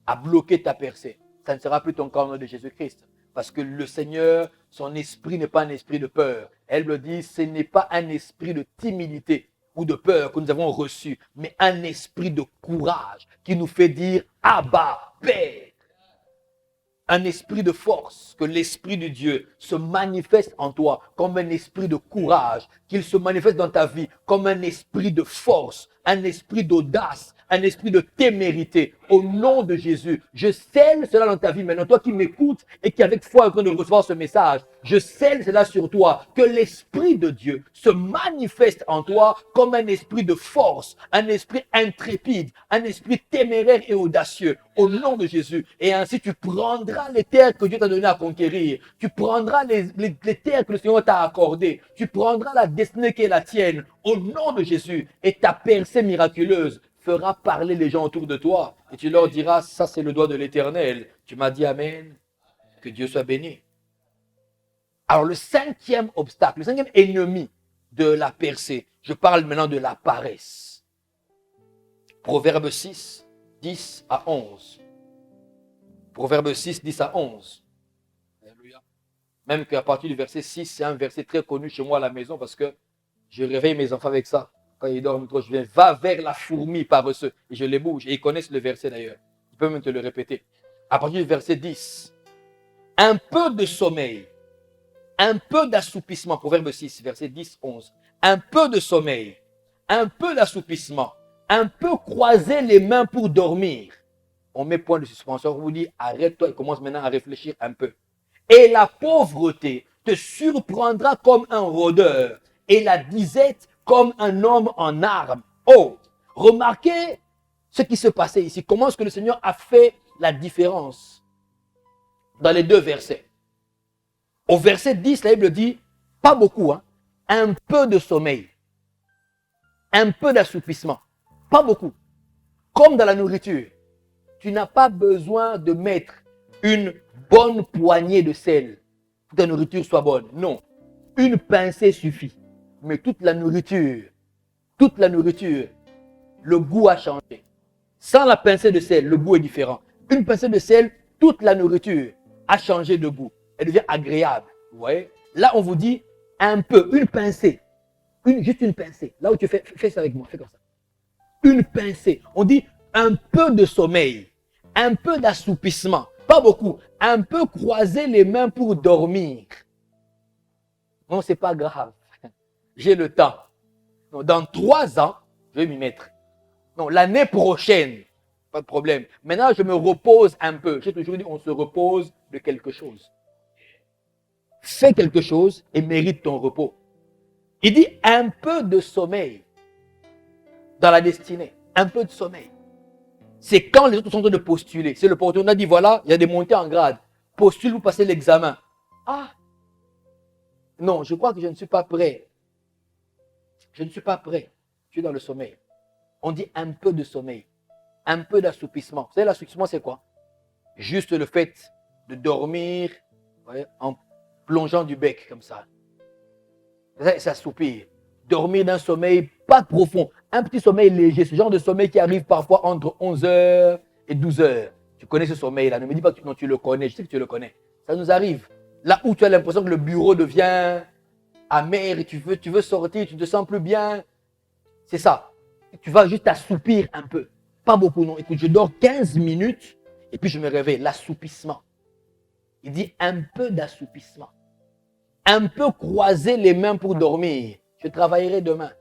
à bloquer ta percée. Ça ne sera plus ton cas au nom de Jésus-Christ. Parce que le Seigneur, son esprit n'est pas un esprit de peur. Elle me dit, ce n'est pas un esprit de timidité ou de peur que nous avons reçu, mais un esprit de courage qui nous fait dire, Abba, Père. Un esprit de force, que l'Esprit de Dieu se manifeste en toi comme un esprit de courage, qu'il se manifeste dans ta vie comme un esprit de force, un esprit d'audace, un esprit de témérité. Au nom de Jésus, je scelle cela dans ta vie maintenant. Toi qui m'écoutes et qui avec foi est en train de recevoir ce message, je scelle cela sur toi. Que l'Esprit de Dieu se manifeste en toi comme un esprit de force, un esprit intrépide, un esprit téméraire et audacieux. Au nom de Jésus. Et ainsi, tu prendras les terres que Dieu t'a données à conquérir. Tu prendras les terres que le Seigneur t'a accordées. Tu prendras la destinée qui est la tienne. Au nom de Jésus. Et ta percée miraculeuse fera parler les gens autour de toi. Et tu leur diras, ça c'est le doigt de l'Éternel. Tu m'as dit Amen. Que Dieu soit béni. Alors le cinquième obstacle, le cinquième ennemi de la percée, je parle maintenant de la paresse. Proverbe 6, 10 à 11. Proverbe 6, 10 à 11. Alléluia. Même qu'à partir du verset 6, c'est un verset très connu chez moi à la maison parce que je réveille mes enfants avec ça. Quand ils dorment trop, je viens, va vers la fourmi paresseux. Et je les bouge. Et ils connaissent le verset d'ailleurs. Ils peuvent même te le répéter. À partir du verset 10. Un peu de sommeil, un peu d'assoupissement. Proverbe 6, verset 10, 11. Un peu de sommeil, un peu d'assoupissement, un peu croiser les mains pour dormir. On met point de suspension. On vous dit, arrête-toi et commence maintenant à réfléchir un peu. Et la pauvreté te surprendra comme un rôdeur. Et la disette comme un homme en armes. Oh, remarquez ce qui se passait ici. Comment est-ce que le Seigneur a fait la différence dans les deux versets. Au verset 10, la Bible dit, pas beaucoup, hein, un peu de sommeil, un peu d'assoupissement, pas beaucoup. Comme dans la nourriture, tu n'as pas besoin de mettre une bonne poignée de sel pour que ta nourriture soit bonne. Non, une pincée suffit. Mais toute la nourriture, le goût a changé. Sans la pincée de sel, le goût est différent. Une pincée de sel, toute la nourriture a changé de goût. Elle devient agréable. Vous voyez? Là, on vous dit un peu, une pincée. Juste une pincée. Là où tu fais ça avec moi, fais comme ça. Une pincée. On dit un peu de sommeil, un peu d'assoupissement. Pas beaucoup. Un peu croiser les mains pour dormir. Non, c'est pas grave. J'ai le temps. Non, dans 3 ans, je vais m'y mettre. Non, l'année prochaine, pas de problème. Maintenant, je me repose un peu. J'ai toujours dit, on se repose de quelque chose. Fais quelque chose et mérite ton repos. Il dit un peu de sommeil dans la destinée. Un peu de sommeil. C'est quand les autres sont en train de postuler. C'est le porteur. On a dit, voilà, il y a des montées en grade. Postule, vous passez l'examen. Ah, non, je crois que je ne suis pas prêt. Je ne suis pas prêt. Je suis dans le sommeil. On dit un peu de sommeil. Un peu d'assoupissement. Vous savez, l'assoupissement, c'est quoi? Juste le fait de dormir, voyez, en plongeant du bec comme ça. S'assoupir. Dormir d'un sommeil pas profond. Un petit sommeil léger. Ce genre de sommeil qui arrive parfois entre 11h et 12h. Tu connais ce sommeil-là. Ne me dis pas que non, tu le connais. Je sais que tu le connais. Ça nous arrive. Là où tu as l'impression que le bureau devient amer et tu veux sortir, tu ne te sens plus bien. C'est ça. Tu vas juste t'assoupir un peu. Pas beaucoup, non. Écoute, je dors 15 minutes et puis je me réveille. L'assoupissement. Il dit un peu d'assoupissement. Un peu croiser les mains pour dormir. Je travaillerai demain.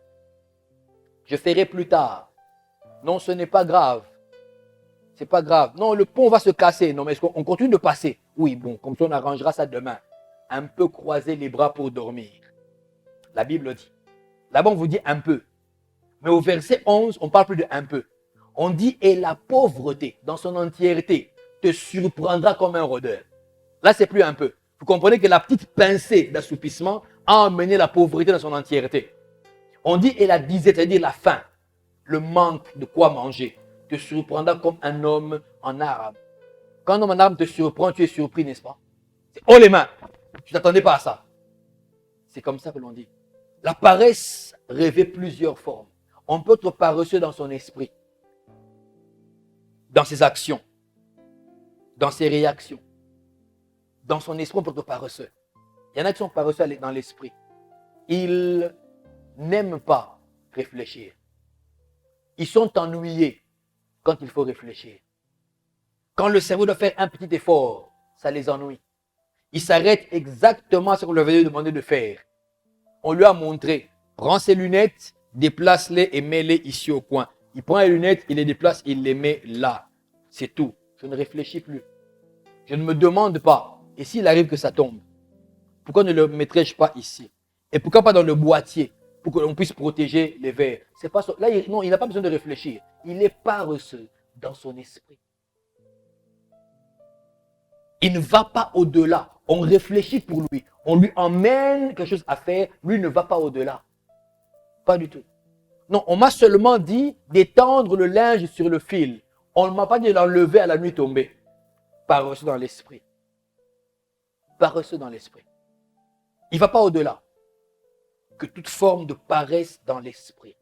Je ferai plus tard. Non, ce n'est pas grave. C'est pas grave. Non, le pont va se casser. Non, mais est-ce qu'on continue de passer? Oui, bon, comme ça on arrangera ça demain. Un peu croiser les bras pour dormir. La Bible dit. Là-bas, on vous dit un peu. Mais au verset 11, on ne parle plus de un peu. On dit, et la pauvreté, dans son entièreté, te surprendra comme un rôdeur. Là, c'est plus un peu. Vous comprenez que la petite pincée d'assoupissement a emmené la pauvreté dans son entièreté. On dit, et la disette, c'est-à-dire la faim, le manque de quoi manger, te surprendra comme un homme en arme. Quand un homme en arme te surprend, tu es surpris, n'est-ce pas? C'est haut les mains. Tu ne t'attendais pas à ça. C'est comme ça que l'on dit. La paresse revêt plusieurs formes. On peut être paresseux dans son esprit, dans ses actions, dans ses réactions. Dans son esprit, on peut être paresseux. Il y en a qui sont paresseux dans l'esprit. Ils n'aiment pas réfléchir. Ils sont ennuyés quand il faut réfléchir. Quand le cerveau doit faire un petit effort, ça les ennuie. Ils s'arrêtent exactement à ce qu'on leur avait demandé de faire. On lui a montré, prends ses lunettes, déplace-les et mets-les ici au coin. Il prend les lunettes, il les déplace, il les met là. C'est tout. Je ne réfléchis plus. Je ne me demande pas. Et s'il arrive que ça tombe, pourquoi ne le mettrais-je pas ici? Et pourquoi pas dans le boîtier pour que l'on puisse protéger les verres? C'est pas ça. Là, non, il n'a pas besoin de réfléchir. Il est paresseux dans son esprit. Il ne va pas au-delà. On réfléchit pour lui. On lui emmène quelque chose à faire. Lui ne va pas au-delà. Pas du tout. Non, on m'a seulement dit d'étendre le linge sur le fil. On ne m'a pas dit de l'enlever à la nuit tombée. Paresseux dans l'esprit. Paresseux dans l'esprit. Il ne va pas au-delà. Que toute forme de paresse dans l'esprit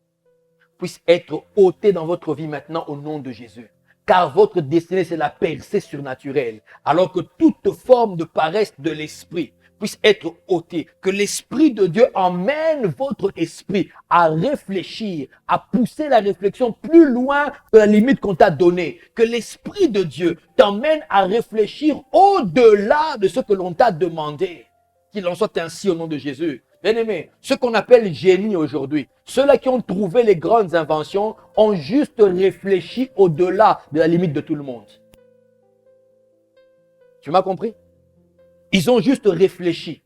puisse être ôtée dans votre vie maintenant au nom de Jésus. Car votre destinée, c'est la percée surnaturelle. Alors que toute forme de paresse de l'esprit puisse être ôtée. Que l'Esprit de Dieu emmène votre esprit à réfléchir, à pousser la réflexion plus loin que la limite qu'on t'a donnée. Que l'Esprit de Dieu t'emmène à réfléchir au-delà de ce que l'on t'a demandé. Qu'il en soit ainsi au nom de Jésus. Bien-aimés, ce qu'on appelle génie aujourd'hui, ceux-là qui ont trouvé les grandes inventions ont juste réfléchi au-delà de la limite de tout le monde. Tu m'as compris? Ils ont juste réfléchi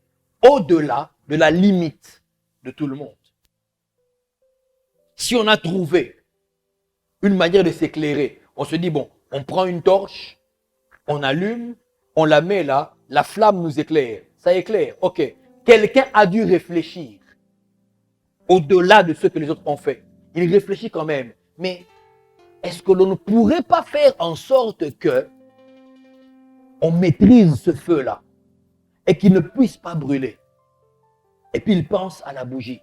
au-delà de la limite de tout le monde. Si on a trouvé une manière de s'éclairer, on se dit, bon, on prend une torche, on allume, on la met là, la flamme nous éclaire. Ça éclaire, ok. Quelqu'un a dû réfléchir au-delà de ce que les autres ont fait. Il réfléchit quand même. Mais est-ce que l'on ne pourrait pas faire en sorte que on maîtrise ce feu-là et qu'il ne puisse pas brûler? Et puis il pense à la bougie.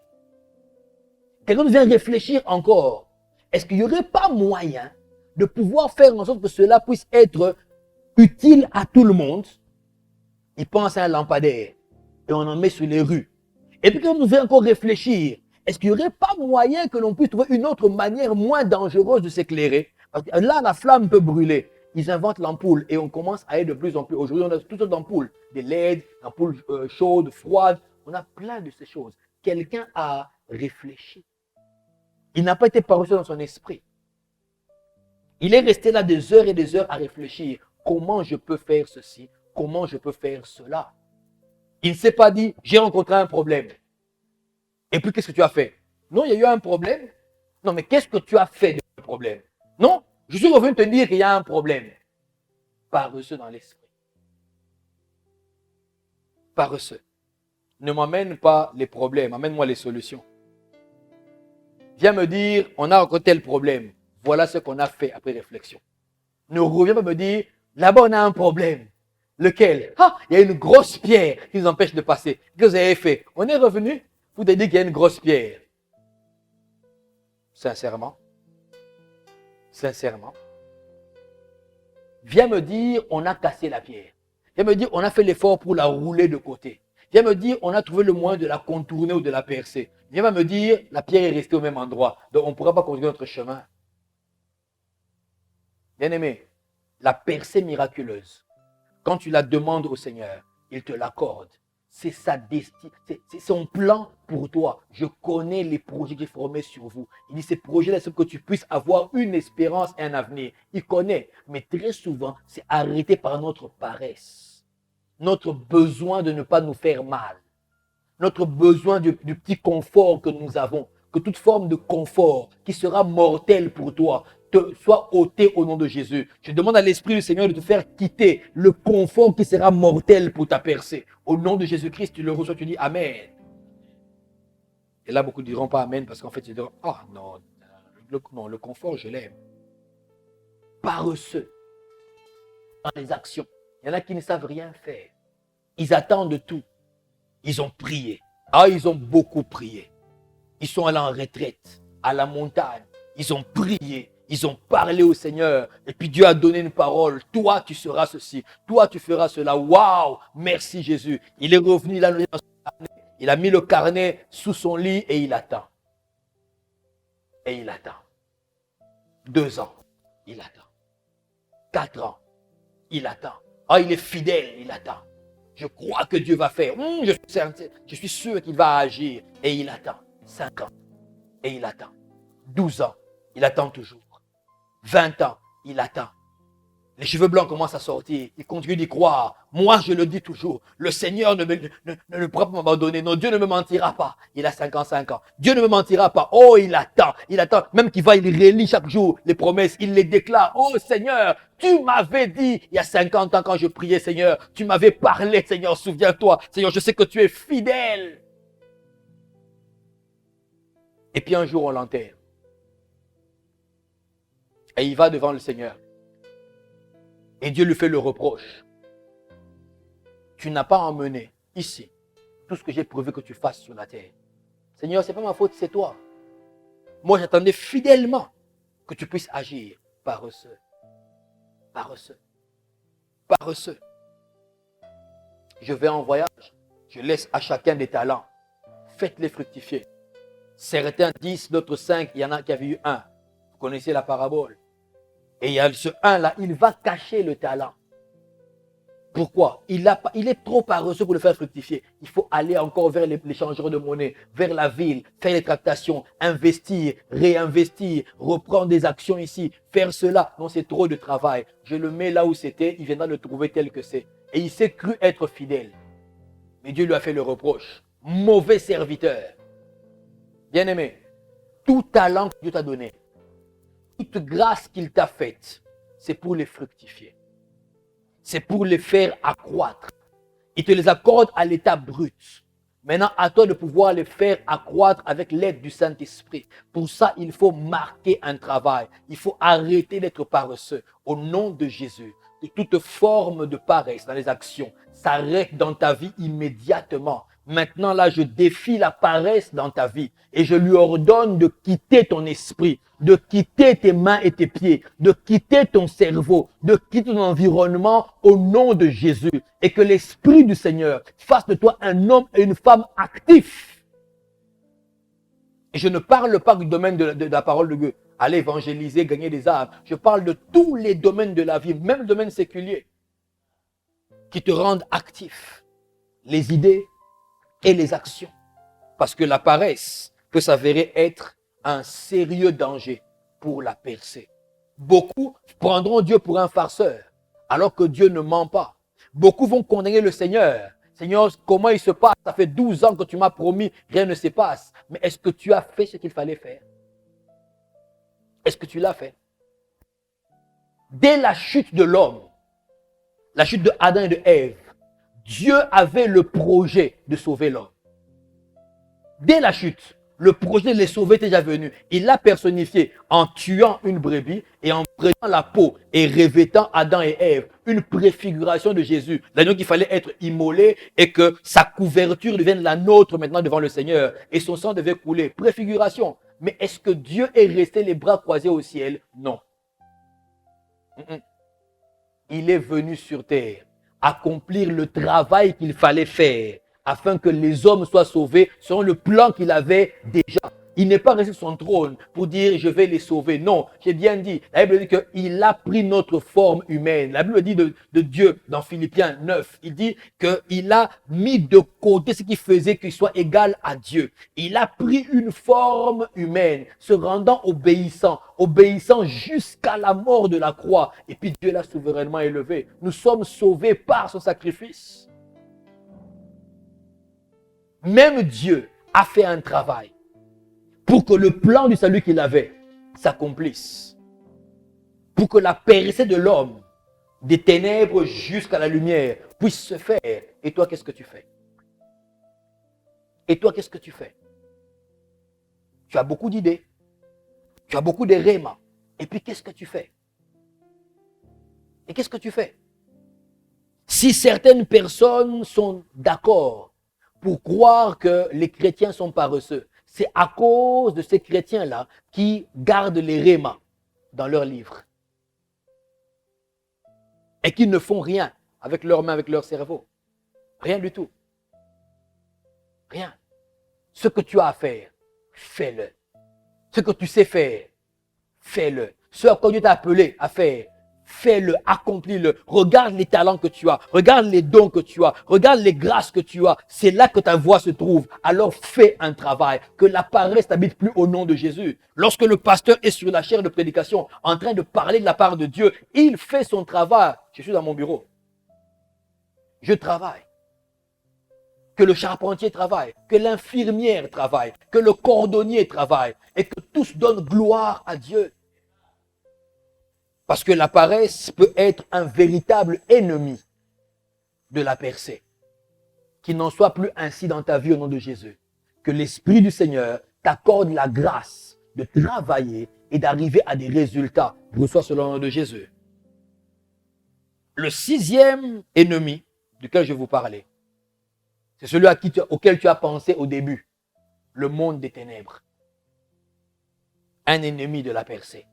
Quelqu'un vient réfléchir encore. Est-ce qu'il n'y aurait pas moyen de pouvoir faire en sorte que cela puisse être utile à tout le monde? Il pense à un lampadaire. Et on en met sur les rues. Et puis quand on vient encore réfléchir, est-ce qu'il n'y aurait pas moyen que l'on puisse trouver une autre manière moins dangereuse de s'éclairer? Parce que là, la flamme peut brûler. Ils inventent l'ampoule et on commence à aller de plus en plus. Aujourd'hui, on a toutes sortes d'ampoules. Des LED, ampoules chaudes, froides. On a plein de ces choses. Quelqu'un a réfléchi. Il n'a pas été paresseux dans son esprit. Il est resté là des heures et des heures à réfléchir. Comment je peux faire ceci? Comment je peux faire cela? Il ne s'est pas dit, j'ai rencontré un problème. Et puis, qu'est-ce que tu as fait? Non, il y a eu un problème. Non, mais qu'est-ce que tu as fait de ce problème? Non, je suis revenu te dire qu'il y a un problème. Paresseux dans l'esprit. Paresseux. Ne m'amène pas les problèmes, amène-moi les solutions. Viens me dire, on a rencontré tel problème. Voilà ce qu'on a fait après réflexion. Ne reviens pas me dire, là-bas on a un problème. Lequel? Ah, il y a une grosse pierre qui nous empêche de passer. Qu'est-ce que vous avez fait? On est revenu, vous avez dit qu'il y a une grosse pierre. Sincèrement. Sincèrement. Viens me dire, on a cassé la pierre. Viens me dire, on a fait l'effort pour la rouler de côté. Viens me dire, on a trouvé le moyen de la contourner ou de la percer. Viens me dire, la pierre est restée au même endroit. Donc on ne pourra pas continuer notre chemin. Bien-aimé, la percée miraculeuse, quand tu la demandes au Seigneur, il te l'accorde. C'est sa destinée, c'est son plan pour toi. Je connais les projets qu'il formés sur vous. Il dit, ces projets-là, c'est pour que tu puisses avoir une espérance et un avenir. Il connaît, mais très souvent, c'est arrêté par notre paresse. Notre besoin de ne pas nous faire mal. Notre besoin du petit confort que nous avons. Que toute forme de confort qui sera mortel pour toi te soit ôté au nom de Jésus. Je demande à l'Esprit du Seigneur de te faire quitter le confort qui sera mortel pour ta percée. Au nom de Jésus-Christ, tu le reçois, tu dis Amen. Et là, beaucoup ne diront pas Amen parce qu'en fait, ils diront ah non, le confort, je l'aime. Paresseux dans les actions. Il y en a qui ne savent rien faire. Ils attendent tout. Ils ont prié. Ah, ils ont beaucoup prié. Ils sont allés en retraite, à la montagne. Ils ont prié. Ils ont parlé au Seigneur. Et puis Dieu a donné une parole. Toi, tu seras ceci. Toi, tu feras cela. Waouh! Merci Jésus. Il est revenu, il a mis le carnet sous son lit et il attend. Et il attend. 2 ans, il attend. 4 ans, il attend. Ah, il est fidèle, il attend. Je crois que Dieu va faire. Je suis sûr qu'il va agir. Et il attend. 5 ans. Et il attend. 12 ans. il attend toujours. 20 ans, il attend. Les cheveux blancs commencent à sortir. Il continue d'y croire. Moi, je le dis toujours. Le Seigneur ne pourra pas m'abandonner. Non, Dieu ne me mentira pas. Il a 55 ans. Dieu ne me mentira pas. Oh, il attend. Il attend. Même qu'il va, il relit chaque jour les promesses. Il les déclare. Oh, Seigneur, tu m'avais dit, il y a 50 ans quand je priais, Seigneur, tu m'avais parlé, Seigneur, souviens-toi. Seigneur, je sais que tu es fidèle. Et puis un jour, on l'enterre. Et il va devant le Seigneur. Et Dieu lui fait le reproche. Tu n'as pas emmené ici tout ce que j'ai prévu que tu fasses sur la terre. Seigneur, ce n'est pas ma faute, c'est toi. Moi, j'attendais fidèlement que tu puisses agir. Paresseux. Paresseux. Paresseux. Je vais en voyage. Je laisse à chacun des talents. Faites-les fructifier. Certains 10, d'autres 5. Il y en a qui avaient eu 1. Vous connaissez la parabole. Et il y a ce 1-là, il va cacher le talent. Pourquoi? Il est trop paresseux pour le faire fructifier. Il faut aller encore vers les changeurs de monnaie, vers la ville, faire les tractations, investir, réinvestir, reprendre des actions ici, faire cela. Non, c'est trop de travail. Je le mets là où c'était, il viendra le trouver tel que c'est. Et il s'est cru être fidèle. Mais Dieu lui a fait le reproche. Mauvais serviteur. Bien-aimé, tout talent que Dieu t'a donné, toute grâce qu'il t'a faite, c'est pour les fructifier. C'est pour les faire accroître. Il te les accorde à l'état brut. Maintenant, à toi de pouvoir les faire accroître avec l'aide du Saint-Esprit. Pour ça, il faut marquer un travail. Il faut arrêter d'être paresseux. Au nom de Jésus, que toute forme de paresse dans les actions s'arrête dans ta vie immédiatement. Maintenant, là, je défie la paresse dans ta vie et je lui ordonne de quitter ton esprit, de quitter tes mains et tes pieds, de quitter ton cerveau, de quitter ton environnement au nom de Jésus et que l'Esprit du Seigneur fasse de toi un homme et une femme actifs. Et je ne parle pas du domaine de la parole de Dieu, aller évangéliser, gagner des âmes. Je parle de tous les domaines de la vie, même le domaine séculier, qui te rendent actif. Les idées et les actions. Parce que la paresse peut s'avérer être un sérieux danger pour la percée. Beaucoup prendront Dieu pour un farceur, alors que Dieu ne ment pas. Beaucoup vont condamner le Seigneur. Seigneur, comment il se passe? Ça fait 12 ans que tu m'as promis, rien ne se passe. Mais est-ce que tu as fait ce qu'il fallait faire? Est-ce que tu l'as fait? Dès la chute de l'homme, la chute de Adam et de Ève, Dieu avait le projet de sauver l'homme. Dès la chute, le projet de les sauver était déjà venu. Il l'a personnifié en tuant une brebis et en prenant la peau et revêtant Adam et Ève. Une préfiguration de Jésus. L'agneau qu'il fallait être immolé et que sa couverture devienne la nôtre maintenant devant le Seigneur. Et son sang devait couler. Préfiguration. Mais est-ce que Dieu est resté les bras croisés au ciel? Non. Il est venu sur terre accomplir le travail qu'il fallait faire afin que les hommes soient sauvés selon le plan qu'il avait déjà. Il n'est pas resté sur son trône pour dire je vais les sauver. Non, j'ai bien dit. La Bible dit qu'il a pris notre forme humaine. La Bible dit de Dieu dans Philippiens 9. Il dit qu'il a mis de côté ce qui faisait qu'il soit égal à Dieu. Il a pris une forme humaine, se rendant obéissant jusqu'à la mort de la croix. Et puis Dieu l'a souverainement élevé. Nous sommes sauvés par son sacrifice. Même Dieu a fait un travail pour que le plan du salut qu'il avait s'accomplisse. Pour que la percée de l'homme, des ténèbres jusqu'à la lumière, puisse se faire. Et toi, qu'est-ce que tu fais? Et toi, qu'est-ce que tu fais? Tu as beaucoup d'idées. Tu as beaucoup de rémas. Et puis, qu'est-ce que tu fais? Et qu'est-ce que tu fais? Si certaines personnes sont d'accord pour croire que les chrétiens sont paresseux, c'est à cause de ces chrétiens-là qui gardent les rémas dans leurs livres et qui ne font rien avec leurs mains, avec leur cerveau. Rien du tout. Rien. Ce que tu as à faire, fais-le. Ce que tu sais faire, fais-le. Ce à quoi Dieu t'a appelé à faire, fais-le, accomplis-le. Regarde les talents que tu as, regarde les dons que tu as, regarde les grâces que tu as. C'est là que ta voix se trouve. Alors fais un travail, que la paresse n'habite plus au nom de Jésus. Lorsque le pasteur est sur la chaire de prédication, en train de parler de la part de Dieu, il fait son travail. Je suis dans mon bureau. Je travaille. Que le charpentier travaille, que l'infirmière travaille, que le cordonnier travaille et que tous donnent gloire à Dieu. Parce que la paresse peut être un véritable ennemi de la percée. Qu'il n'en soit plus ainsi dans ta vie au nom de Jésus. Que l'Esprit du Seigneur t'accorde la grâce de travailler et d'arriver à des résultats. Reçois selon le nom de Jésus. Le 6e ennemi duquel je vais vous parler, c'est celui auquel tu as pensé au début. Le monde des ténèbres. Un ennemi de la percée.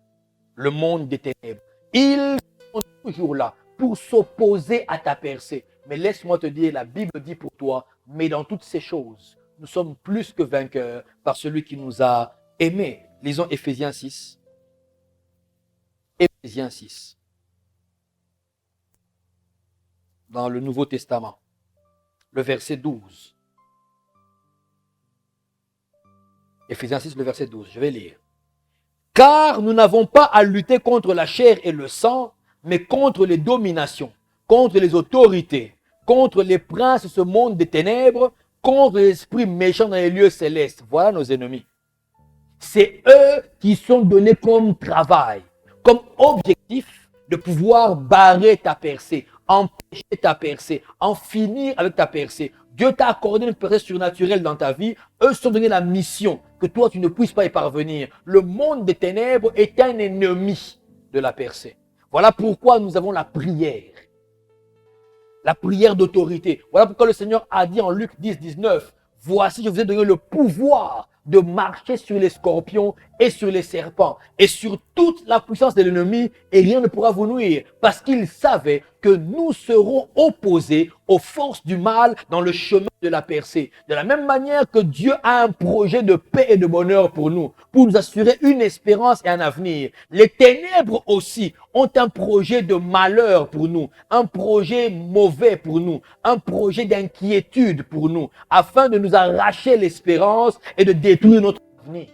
Le monde des ténèbres. Ils sont toujours là pour s'opposer à ta percée. Mais laisse-moi te dire, la Bible dit pour toi, mais dans toutes ces choses, nous sommes plus que vainqueurs par celui qui nous a aimés. Lisons Éphésiens 6. Éphésiens 6. Dans le Nouveau Testament. Le verset 12. Éphésiens 6, le verset 12. Je vais lire. Car nous n'avons pas à lutter contre la chair et le sang, mais contre les dominations, contre les autorités, contre les princes de ce monde des ténèbres, contre les esprits méchants dans les lieux célestes. Voilà nos ennemis. C'est eux qui sont donnés comme travail, comme objectif de pouvoir barrer ta percée, empêcher ta percée, en finir avec ta percée. Dieu t'a accordé une percée surnaturelle dans ta vie. Eux se sont donné la mission que toi, tu ne puisses pas y parvenir. Le monde des ténèbres est un ennemi de la percée. Voilà pourquoi nous avons la prière. La prière d'autorité. Voilà pourquoi le Seigneur a dit en Luc 10, 19, « Voici, je vous ai donné le pouvoir de marcher sur les scorpions et sur les serpents et sur toute la puissance de l'ennemi et rien ne pourra vous nuire. » Parce qu'il savait que nous serons opposés aux forces du mal dans le chemin de la percée. De la même manière que Dieu a un projet de paix et de bonheur pour nous assurer une espérance et un avenir. Les ténèbres aussi ont un projet de malheur pour nous, un projet mauvais pour nous, un projet d'inquiétude pour nous, afin de nous arracher l'espérance et de détruire notre avenir.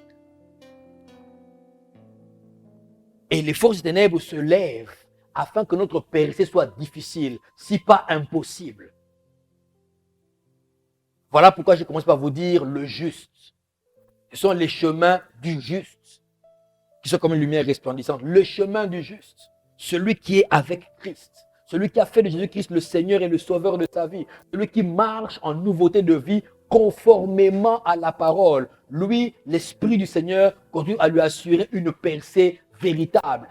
Et les forces des ténèbres se lèvent afin que notre percée soit difficile, si pas impossible. Voilà pourquoi je commence par vous dire le juste. Ce sont les chemins du juste, qui sont comme une lumière resplendissante. Le chemin du juste, celui qui est avec Christ, celui qui a fait de Jésus-Christ le Seigneur et le Sauveur de sa vie, celui qui marche en nouveauté de vie conformément à la parole. Lui, l'Esprit du Seigneur continue à lui assurer une percée véritable.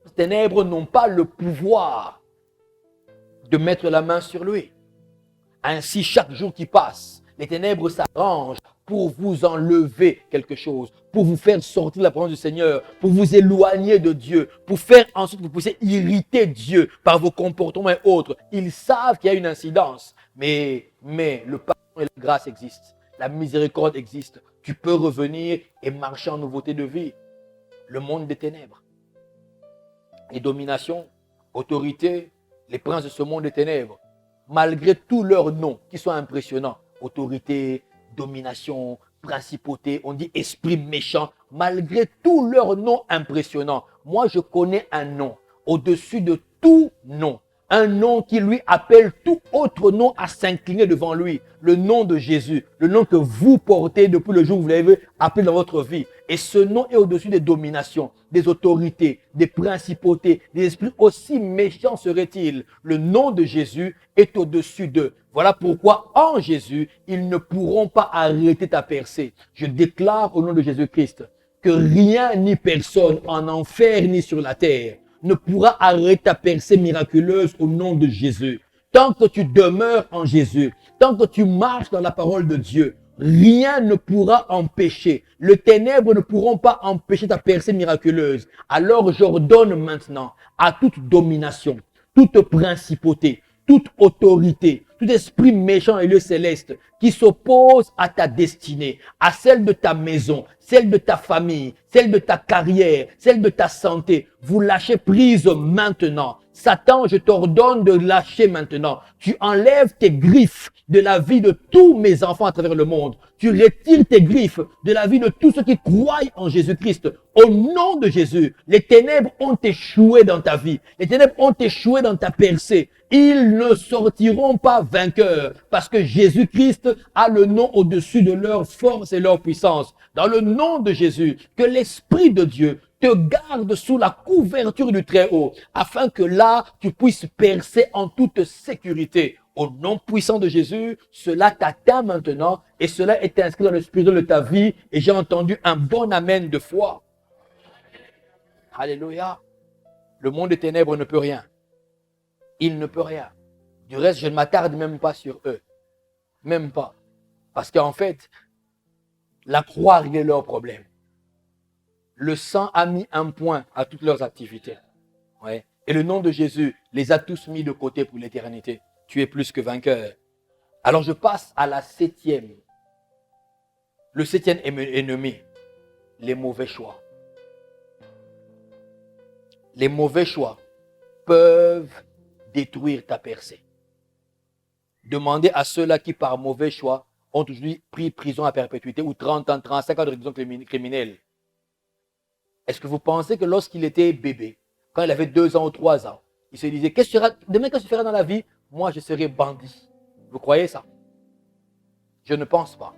Les ténèbres n'ont pas le pouvoir de mettre la main sur lui. Ainsi, chaque jour qui passe, les ténèbres s'arrangent pour vous enlever quelque chose, pour vous faire sortir de la présence du Seigneur, pour vous éloigner de Dieu, pour faire ensuite que vous puissiez irriter Dieu par vos comportements et autres. Ils savent qu'il y a une incidence, mais le pardon et la grâce existent, la miséricorde existe. Tu peux revenir et marcher en nouveauté de vie. Le monde des ténèbres, les dominations, autorités, les princes de ce monde des ténèbres, malgré tous leurs noms qui sont impressionnants, autorité, domination, principauté, on dit esprit méchant, malgré tous leurs noms impressionnants, moi je connais un nom au-dessus de tout nom, un nom qui lui appelle tout autre nom à s'incliner devant lui, le nom de Jésus, le nom que vous portez depuis le jour où vous l'avez appelé dans votre vie. Et ce nom est au-dessus des dominations, des autorités, des principautés, des esprits aussi méchants seraient-ils. Le nom de Jésus est au-dessus d'eux. Voilà pourquoi en Jésus, ils ne pourront pas arrêter ta percée. Je déclare au nom de Jésus-Christ que rien ni personne en enfer ni sur la terre ne pourra arrêter ta percée miraculeuse au nom de Jésus. Tant que tu demeures en Jésus, tant que tu marches dans la parole de Dieu, rien ne pourra empêcher. Les ténèbres ne pourront pas empêcher ta percée miraculeuse. Alors j'ordonne maintenant à toute domination, toute principauté, toute autorité, tout esprit méchant et lieu céleste qui s'oppose à ta destinée, à celle de ta maison, celle de ta famille, celle de ta carrière, celle de ta santé, vous lâchez prise maintenant. Satan, je t'ordonne de lâcher maintenant. Tu enlèves tes griffes de la vie de tous mes enfants à travers le monde. Tu retires tes griffes de la vie de tous ceux qui croient en Jésus-Christ. Au nom de Jésus, les ténèbres ont échoué dans ta vie. Les ténèbres ont échoué dans ta percée. Ils ne sortiront pas vainqueurs parce que Jésus-Christ a le nom au-dessus de leur force et leur puissance. Dans le nom de Jésus, que l'Esprit de Dieu te garde sous la couverture du Très-Haut, afin que là, tu puisses percer en toute sécurité. Au nom puissant de Jésus, cela t'atteint maintenant et cela est inscrit dans le spirituel de ta vie et j'ai entendu un bon amen de foi. Alléluia. Le monde des ténèbres ne peut rien. Il ne peut rien. Du reste, je ne m'attarde même pas sur eux. Même pas. Parce qu'en fait, la croix a réglé leurs problèmes. Le sang a mis un point à toutes leurs activités. Ouais. Et le nom de Jésus les a tous mis de côté pour l'éternité. Tu es plus que vainqueur. Alors je passe à la septième. Le septième ennemi. Les mauvais choix. Les mauvais choix peuvent détruire ta percée. Demandez à ceux-là qui, par mauvais choix, ont aujourd'hui pris prison à perpétuité ou 30 ans, 35 ans de prison criminelle. Est-ce que vous pensez que lorsqu'il était bébé, quand il avait 2 ans ou 3 ans, il se disait, demain, qu'est-ce que je ferai dans la vie? Moi, je serai bandit. Vous croyez ça? Je ne pense pas.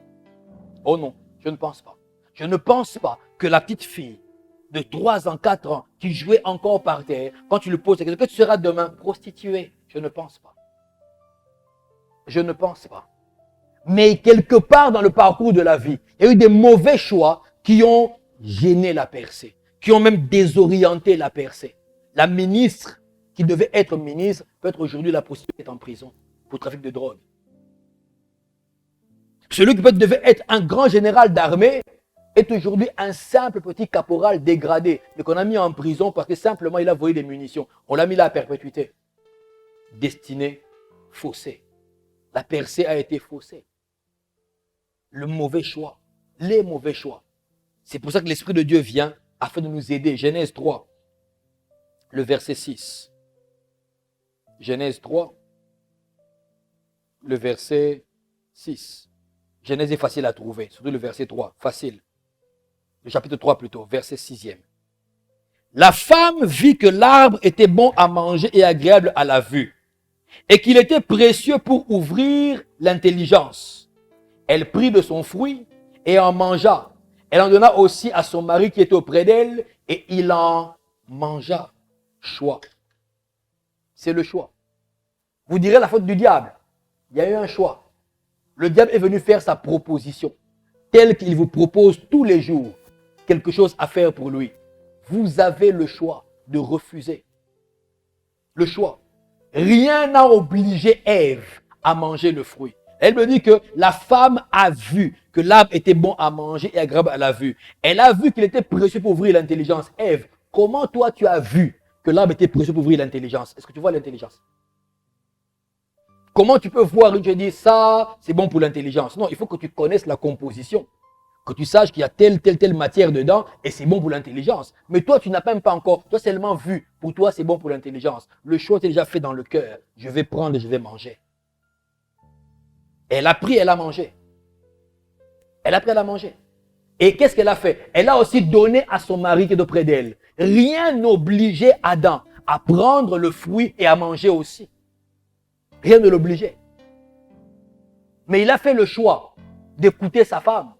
Oh non, je ne pense pas. Je ne pense pas que la petite fille de 3 ans, 4 ans, qui jouait encore par terre, quand tu lui poses la question, que tu seras demain prostituée? Je ne pense pas. Je ne pense pas. Mais quelque part dans le parcours de la vie, il y a eu des mauvais choix qui ont gêné la percée, qui ont même désorienté la percée. La ministre, qui devait être ministre, peut être aujourd'hui la prostituée qui est en prison pour trafic de drogue. Celui qui devait être un grand général d'armée est aujourd'hui un simple petit caporal dégradé, mais qu'on a mis en prison parce que simplement il a volé des munitions. On l'a mis là à perpétuité. Destinée faussée. La percée a été faussée. Le mauvais choix. Les mauvais choix. C'est pour ça que l'Esprit de Dieu vient afin de nous aider. Genèse 3, le verset 6. Genèse 3, le verset 6. Genèse est facile à trouver, surtout le verset 3, facile. Le chapitre 3 plutôt, verset 6e. La femme vit que l'arbre était bon à manger et agréable à la vue, et qu'il était précieux pour ouvrir l'intelligence. Elle prit de son fruit et en mangea. Elle en donna aussi à son mari qui était auprès d'elle, et il en mangea. Choix. C'est le choix. Vous direz la faute du diable. Il y a eu un choix. Le diable est venu faire sa proposition, telle qu'il vous propose tous les jours quelque chose à faire pour lui. Vous avez le choix de refuser. Le choix. Rien n'a obligé Ève à manger le fruit. Elle me dit que la femme a vu que l'arbre était bon à manger et agréable à la vue. Elle a vu qu'il était précieux pour ouvrir l'intelligence. Ève, comment toi tu as vu que l'arbre était précieux pour ouvrir l'intelligence? Est-ce que tu vois l'intelligence? Comment tu peux voir et te dire ça, c'est bon pour l'intelligence? Non, il faut que tu connaisses la composition. Que tu saches qu'il y a telle matière dedans et c'est bon pour l'intelligence. Mais toi, tu n'as même pas encore. Toi, seulement vu. Pour toi, c'est bon pour l'intelligence. Le choix est déjà fait dans le cœur. Je vais prendre et je vais manger. Elle a pris, elle a mangé. Elle a pris, elle a mangé. Et qu'est-ce qu'elle a fait? Elle a aussi donné à son mari qui est auprès d'elle. Rien n'obligeait Adam à prendre le fruit et à manger aussi. Rien ne l'obligeait. Mais il a fait le choix d'écouter sa femme,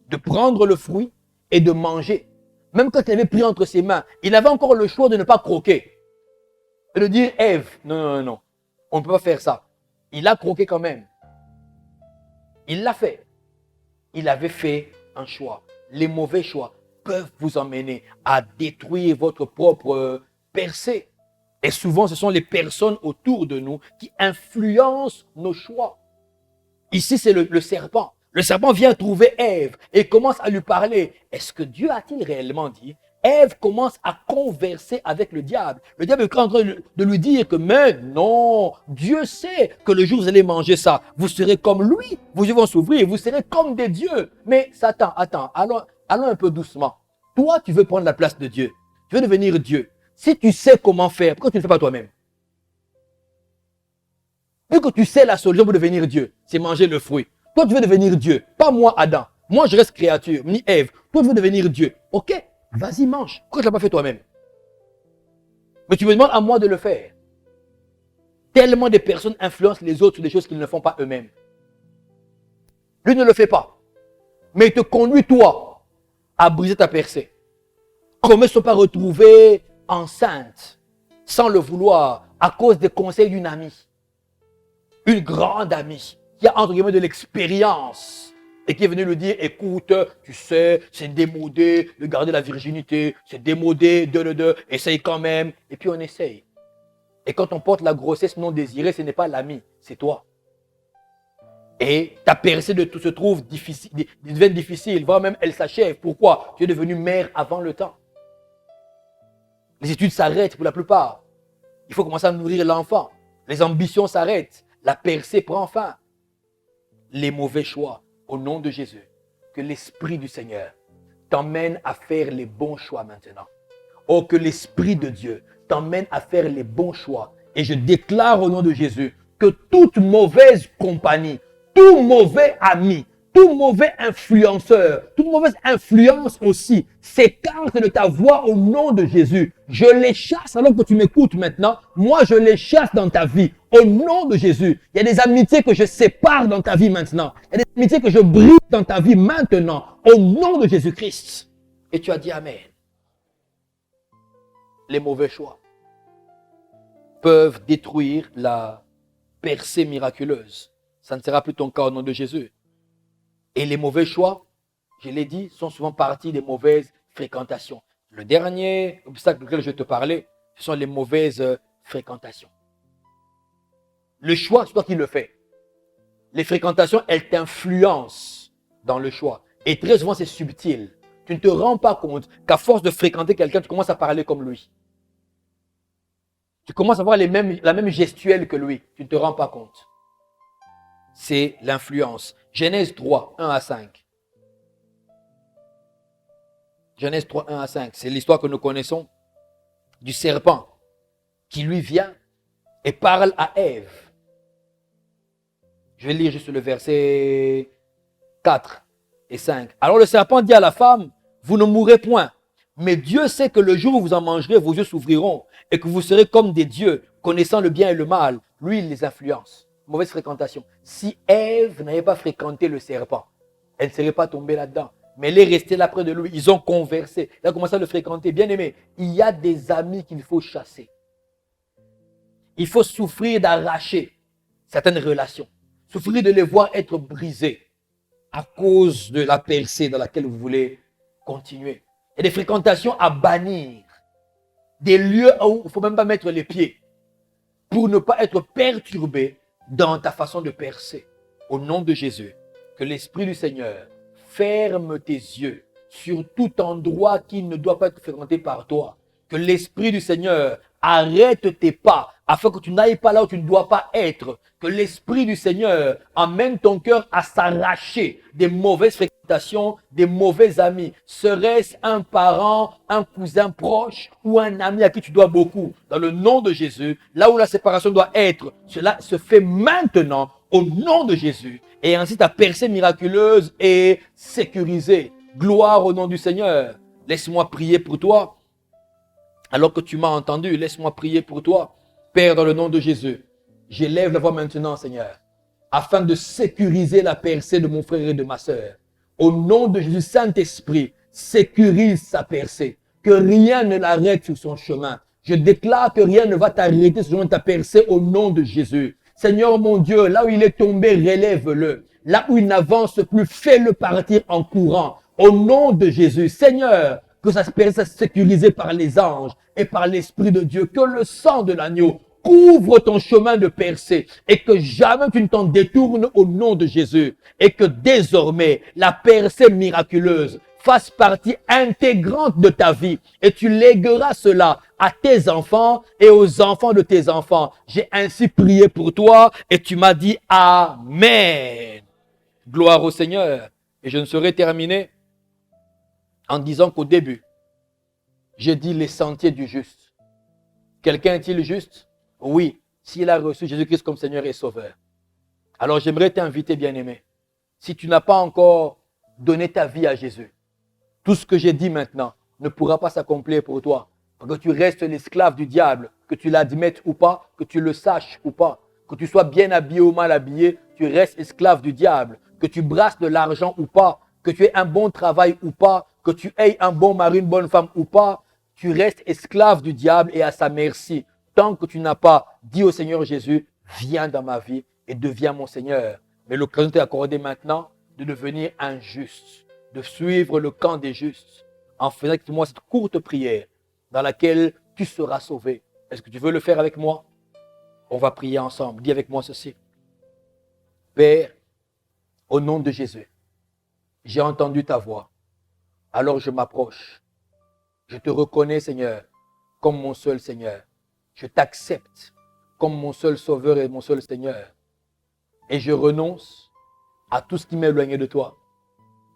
de prendre le fruit et de manger. Même quand il avait pris entre ses mains, il avait encore le choix de ne pas croquer. Et de dire, Ève, non, on ne peut pas faire ça. Il a croqué quand même. Il l'a fait. Il avait fait un choix. Les mauvais choix peuvent vous emmener à détruire votre propre percée. Et souvent, ce sont les personnes autour de nous qui influencent nos choix. Ici, c'est le serpent. Le serpent vient trouver Ève et commence à lui parler. Est-ce que Dieu a-t-il réellement dit Ève commence à converser avec le diable. Le diable est en train de lui dire que, mais non, Dieu sait que le jour où vous allez manger ça, vous serez comme lui, vos yeux vont s'ouvrir, vous serez comme des dieux. Mais Satan, attends, allons un peu doucement. Toi, tu veux prendre la place de Dieu. Tu veux devenir Dieu. Si tu sais comment faire, pourquoi tu ne le fais pas toi-même? Vu que tu sais la solution pour devenir Dieu, c'est manger le fruit. Toi, tu veux devenir Dieu, pas moi, Adam. Moi, je reste créature, ni Ève. Toi, tu veux devenir Dieu. Ok, vas-y, mange. Pourquoi tu ne l'as pas fait toi-même? Mais tu me demandes à moi de le faire. Tellement de personnes influencent les autres sur des choses qu'ils ne font pas eux-mêmes. Lui ne le fait pas. Mais il te conduit, toi, à briser ta percée. Comment ne sont pas retrouvés enceintes, sans le vouloir, à cause des conseils d'une amie. Une grande amie, qui a entre guillemets de l'expérience. Et qui est venu lui dire, écoute, tu sais, c'est démodé de garder la virginité, c'est démodé, essaye quand même. Et puis on essaye. Et quand on porte la grossesse non désirée, ce n'est pas l'ami, c'est toi. Et ta percée de tout se trouve difficile, devient difficile, voire même elle s'achève. Pourquoi? Tu es devenu mère avant le temps. Les études s'arrêtent pour la plupart. Il faut commencer à nourrir l'enfant. Les ambitions s'arrêtent. La percée prend fin. Les mauvais choix. Au nom de Jésus, que l'Esprit du Seigneur t'emmène à faire les bons choix maintenant. Oh, que l'Esprit de Dieu t'emmène à faire les bons choix. Et je déclare au nom de Jésus que toute mauvaise compagnie, tout mauvais ami, tout mauvais influenceur, toute mauvaise influence aussi s'écarte de ta voix au nom de Jésus. Je les chasse alors que tu m'écoutes maintenant. Moi, je les chasse dans ta vie. Au nom de Jésus, il y a des amitiés que je sépare dans ta vie maintenant. Il y a des amitiés que je brise dans ta vie maintenant. Au nom de Jésus-Christ. Et tu as dit Amen. Les mauvais choix peuvent détruire la percée miraculeuse. Ça ne sera plus ton cas au nom de Jésus. Et les mauvais choix, je l'ai dit, sont souvent partis des mauvaises fréquentations. Le dernier obstacle auquel je vais te parler, ce sont les mauvaises fréquentations. Le choix, c'est toi qui le fais. Les fréquentations, elles t'influencent dans le choix. Et très souvent, c'est subtil. Tu ne te rends pas compte qu'à force de fréquenter quelqu'un, tu commences à parler comme lui. Tu commences à avoir la même gestuelle que lui. Tu ne te rends pas compte. C'est l'influence. Genèse 3, 1 à 5. Genèse 3, 1 à 5. C'est l'histoire que nous connaissons du serpent qui lui vient et parle à Ève. Je vais lire juste le verset 4 et 5. Alors le serpent dit à la femme, vous ne mourrez point. Mais Dieu sait que le jour où vous en mangerez, vos yeux s'ouvriront et que vous serez comme des dieux, connaissant le bien et le mal. Lui, il les influence. Mauvaise fréquentation. Si Ève n'avait pas fréquenté le serpent, elle ne serait pas tombée là-dedans. Mais elle est restée là près de lui. Ils ont conversé. Elle a commencé à le fréquenter. Bien aimé, il y a des amis qu'il faut chasser. Il faut souffrir d'arracher certaines relations. Souffrir de les voir être brisées à cause de la percée dans laquelle vous voulez continuer. Il y a des fréquentations à bannir. Des lieux où il ne faut même pas mettre les pieds pour ne pas être perturbé dans ta façon de percer. Au nom de Jésus, que l'Esprit du Seigneur ferme tes yeux sur tout endroit qui ne doit pas être fréquenté par toi. Que l'Esprit du Seigneur arrête tes pas afin que tu n'ailles pas là où tu ne dois pas être. Que l'Esprit du Seigneur amène ton cœur à s'arracher des mauvaises fréquentations, des mauvais amis. Serait-ce un parent, un cousin proche ou un ami à qui tu dois beaucoup? Dans le nom de Jésus, là où la séparation doit être, cela se fait maintenant au nom de Jésus. Et ainsi ta percée miraculeuse est sécurisée. Gloire au nom du Seigneur. Laisse-moi prier pour toi. Alors que tu m'as entendu, laisse-moi prier pour toi. Père, dans le nom de Jésus, j'élève la voix maintenant, Seigneur, afin de sécuriser la percée de mon frère et de ma sœur. Au nom de Jésus, Saint-Esprit, sécurise sa percée. Que rien ne l'arrête sur son chemin. Je déclare que rien ne va t'arrêter sur ta percée au nom de Jésus. Seigneur mon Dieu, là où il est tombé, relève-le. Là où il n'avance plus, fais-le partir en courant. Au nom de Jésus, Seigneur, que sa percée soit sécurisée par les anges et par l'Esprit de Dieu. Que le sang de l'agneau couvre ton chemin de percée et que jamais tu ne t'en détournes au nom de Jésus. Et que désormais, la percée miraculeuse fasse partie intégrante de ta vie. Et tu légueras cela à tes enfants et aux enfants de tes enfants. J'ai ainsi prié pour toi et tu m'as dit Amen. Gloire au Seigneur. Et je ne serai terminé en disant qu'au début, j'ai dit les sentiers du juste. Quelqu'un est-il juste? Oui, s'il a reçu Jésus-Christ comme Seigneur et Sauveur. Alors j'aimerais t'inviter, bien-aimé, si tu n'as pas encore donné ta vie à Jésus, tout ce que j'ai dit maintenant ne pourra pas s'accomplir pour toi. Parce que tu restes l'esclave du diable, que tu l'admettes ou pas, que tu le saches ou pas, que tu sois bien habillé ou mal habillé, tu restes esclave du diable, que tu brasses de l'argent ou pas, que tu aies un bon travail ou pas, que tu aies un bon mari, une bonne femme ou pas, tu restes esclave du diable et à sa merci. Tant que tu n'as pas dit au Seigneur Jésus, viens dans ma vie et deviens mon Seigneur. Mais l'occasion t'est accordée maintenant de devenir un juste, de suivre le camp des justes, en faisant avec moi cette courte prière dans laquelle tu seras sauvé. Est-ce que tu veux le faire avec moi? On va prier ensemble. Dis avec moi ceci. Père, au nom de Jésus, j'ai entendu ta voix. Alors je m'approche. Je te reconnais, Seigneur, comme mon seul Seigneur. Je t'accepte comme mon seul Sauveur et mon seul Seigneur. Et je renonce à tout ce qui m'éloignait de toi.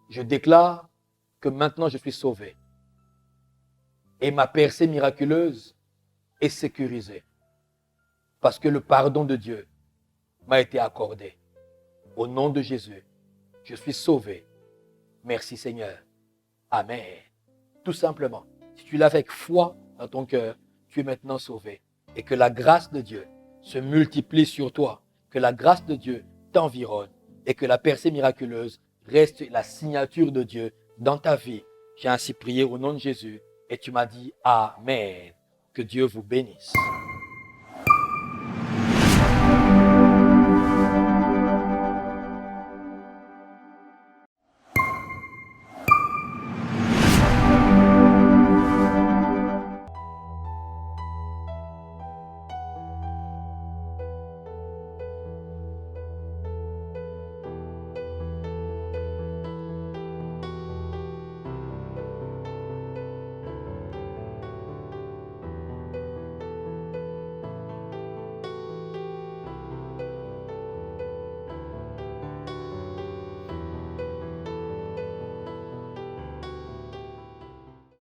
Je déclare que maintenant je suis sauvé. Et ma percée miraculeuse est sécurisée. Parce que le pardon de Dieu m'a été accordé. Au nom de Jésus, je suis sauvé. Merci Seigneur. Amen. Tout simplement, si tu l'as fait avec foi dans ton cœur, tu es maintenant sauvé. Et que la grâce de Dieu se multiplie sur toi. Que la grâce de Dieu t'environne. Et que la percée miraculeuse reste la signature de Dieu dans ta vie. J'ai ainsi prié au nom de Jésus. Et tu m'as dit Amen. Que Dieu vous bénisse.